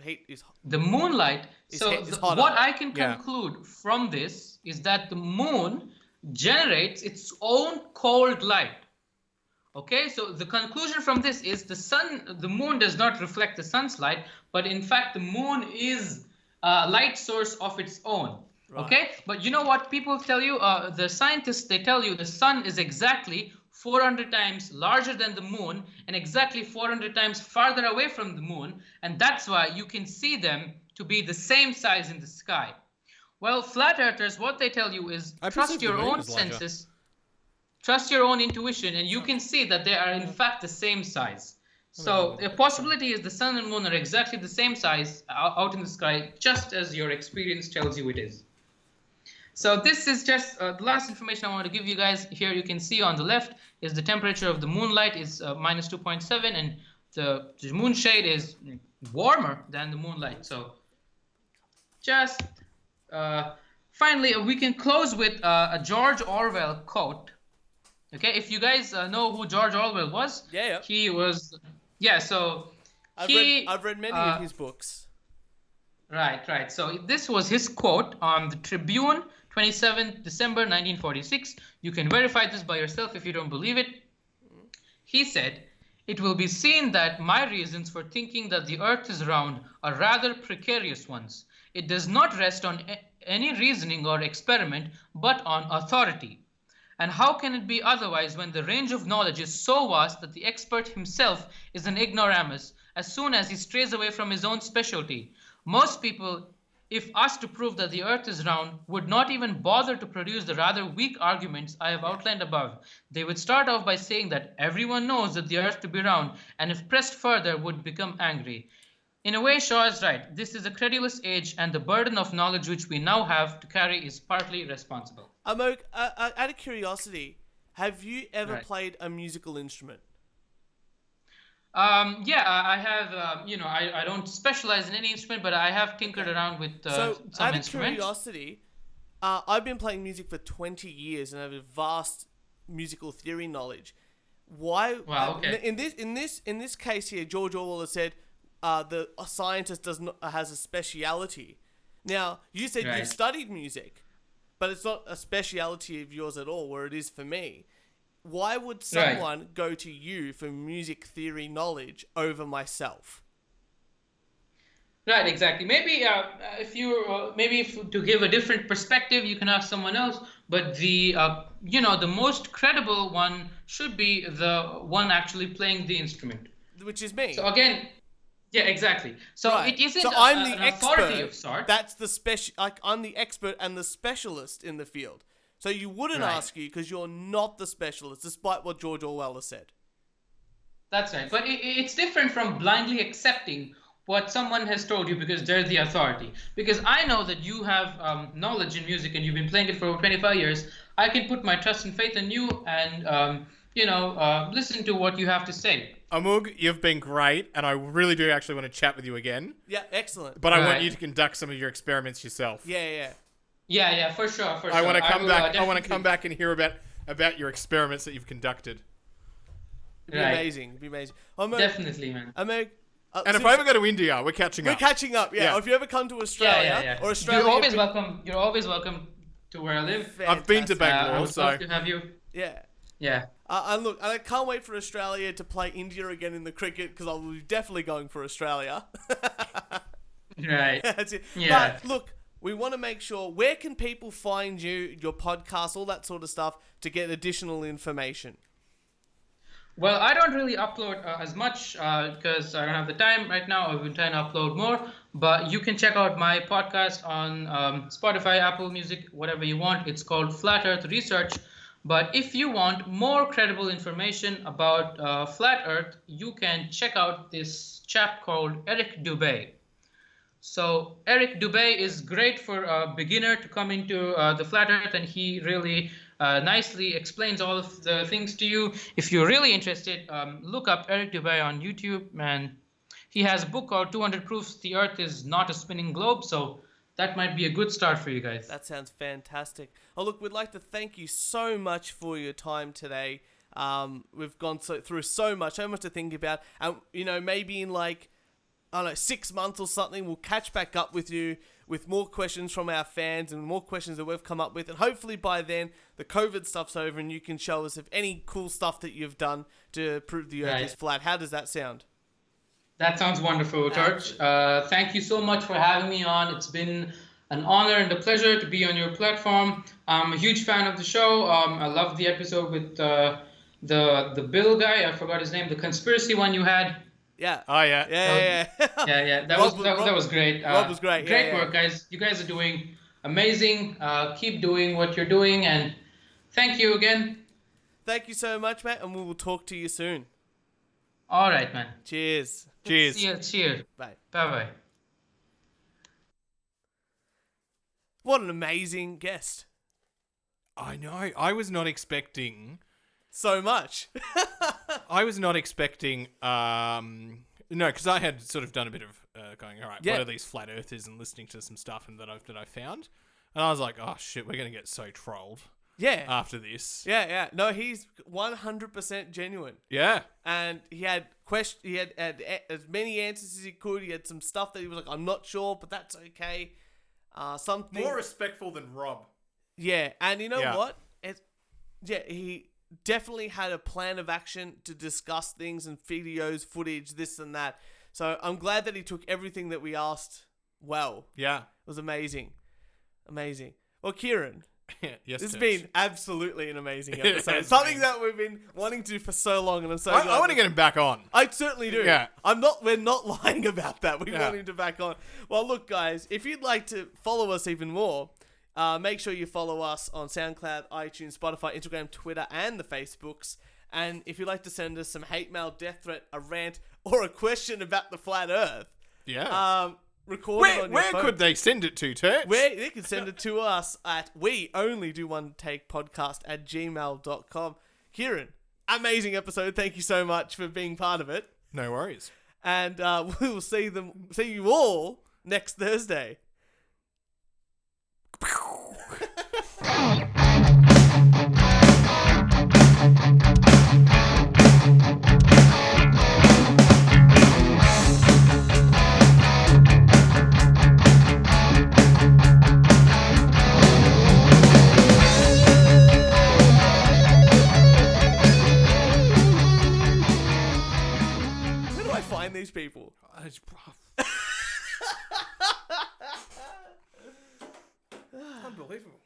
heat is. The moonlight. Hotter. What I can conclude from this is that the moon generates its own cold light. Okay, so the conclusion from this is the moon does not reflect the sun's light, but in fact the moon is a light source of its own. Right. Okay, but you know what people tell you? The scientists, they tell you the sun is exactly 400 times larger than the moon and exactly 400 times farther away from the moon, and that's why you can see them to be the same size in the sky. Well, flat earthers, what they tell you is trust your own senses. Trust your own intuition, and you can see that they are in fact the same size. So a possibility is the sun and moon are exactly the same size out in the sky, just as your experience tells you it is. So this is just the last information I want to give you guys. Here you can see on the left is the temperature of the moonlight is minus 2.7, and the moon shade is warmer than the moonlight. So just finally, we can close with a George Orwell quote. Okay, if you guys know who George Orwell was, he was, so I've read many of his books. Right. So this was his quote on the Tribune, 27th December 1946. You can verify this by yourself if you don't believe it. He said, "It will be seen that my reasons for thinking that the earth is round are rather precarious ones. It does not rest on any reasoning or experiment, but on authority. And how can it be otherwise when the range of knowledge is so vast that the expert himself is an ignoramus as soon as he strays away from his own specialty? Most people, if asked to prove that the earth is round, would not even bother to produce the rather weak arguments I have outlined above. They would start off by saying that everyone knows that the earth to be round, and if pressed further would become angry. In a way, Shaw is right. This is a credulous age, and the burden of knowledge which we now have to carry is partly responsible." Amogh, out of curiosity, have you ever played a musical instrument? I have. I don't specialize in any instrument, but I have tinkered around with some instruments. Out of curiosity, I've been playing music for 20 years and I have a vast musical theory knowledge. Why? Wow. Okay. In this case here, George Orwell has said a scientist has a speciality. Now you said you've studied music, but it's not a speciality of yours at all, where it is for me. Why would someone go to you for music theory knowledge over myself? Right, exactly. Maybe if you maybe if, to give a different perspective, you can ask someone else. But the the most credible one should be the one actually playing the instrument. Which is me. So again, yeah, exactly. So Right. it isn't So I'm the an authority expert. of sorts. That's the like I'm the expert and the specialist in the field. So you wouldn't Right. ask you because you're not the specialist, despite what George Orwell has said. That's right. But it's different from blindly accepting what someone has told you because they're the authority. Because I know that you have knowledge in music and you've been playing it for over 25 years. I can put my trust and faith in you and, listen to what you have to say. Amogh, you've been great, and I really do actually want to chat with you again. Yeah, excellent. But I want Right. you to conduct some of your experiments yourself. Yeah. Yeah, for sure. I want to come will, back. I want to definitely- come back and hear about your experiments that you've conducted. It'd be Right. amazing. It'd be amazing. Amogh, Definitely, man. Amogh, And if I ever go to India, we're catching we're up. catching up, yeah. Yeah. Or if you ever come to Australia Yeah. or Australia, You're always welcome to where I live. I've been to Fantastic. Bangalore, I would so love to have you. Yeah. Yeah. And look, I can't wait for Australia to play India again in the cricket because I'll be definitely going for Australia. Right. That's it. Yeah. But look, we want to make sure, where can people find you, your podcast, all that sort of stuff to get additional information? Well, I don't really upload as much because I don't have the time right now. I've been trying to upload more. But you can check out my podcast on Spotify, Apple Music, whatever you want. It's called Flat Earth Research. But if you want more credible information about Flat Earth, you can check out this chap called Eric Dubé. So Eric Dubé is great for a beginner to come into the Flat Earth, and he really nicely explains all of the things to you. If you're really interested, look up Eric Dubé on YouTube, and he has a book called 200 Proofs the Earth is Not a Spinning Globe, so that might be a good start for you guys. That sounds fantastic. Oh, look, we'd like to thank you so much for your time today. We've gone through so much to think about. And, maybe in 6 months or something, we'll catch back up with you with more questions from our fans and more questions that we've come up with. And hopefully by then, the COVID stuff's over and you can show us if any cool stuff that you've done to prove the Earth is flat. How does that sound? That sounds wonderful, George. Thank you so much for having me on. It's been an honor and a pleasure to be on your platform. I'm a huge fan of the show. I loved the episode with the Bill guy. I forgot his name. The conspiracy one you had. Yeah. Oh yeah. Yeah. Yeah. That was great. Rob was great. Great work, guys. You guys are doing amazing. Keep doing what you're doing, and thank you again. Thank you so much, Matt, and we will talk to you soon. All right, man. Cheers. Cheers. Cheers. Bye. Bye. What an amazing guest. I know. I was not expecting so much. I was not expecting because I had sort of done a bit of going, all right, what are these flat earthers, and listening to some stuff and that I found. And I was like, oh shit, we're going to get so trolled. Yeah. After this. Yeah. No, he's 100% genuine. Yeah. And he had as many answers as he could. He had some stuff that he was like, I'm not sure, but that's okay. Something more respectful than Rob. Yeah, and you know what? He definitely had a plan of action to discuss things and videos, footage, this and that. So I'm glad that he took everything that we asked well. Yeah. It was amazing. Well, Kieran, yes, this has Church. been absolutely an amazing episode. Something that we've been wanting to do for so long, and I'm so glad I want to get him back on. I certainly do. Yeah. We're not lying about that. We want him to back on. Well, look, guys, if you'd like to follow us even more, make sure you follow us on SoundCloud, iTunes, Spotify, Instagram, Twitter, and the Facebooks. And if you'd like to send us some hate mail, death threat, a rant, or a question about the flat Earth, record it on your phone. Where could they send it to, Turch? They can send it to us at weonlydoonetakePodcast@gmail.com. Kieran, amazing episode. Thank you so much for being part of it. No worries. And we will see you all next Thursday. Where do I find these people? Unbelievable.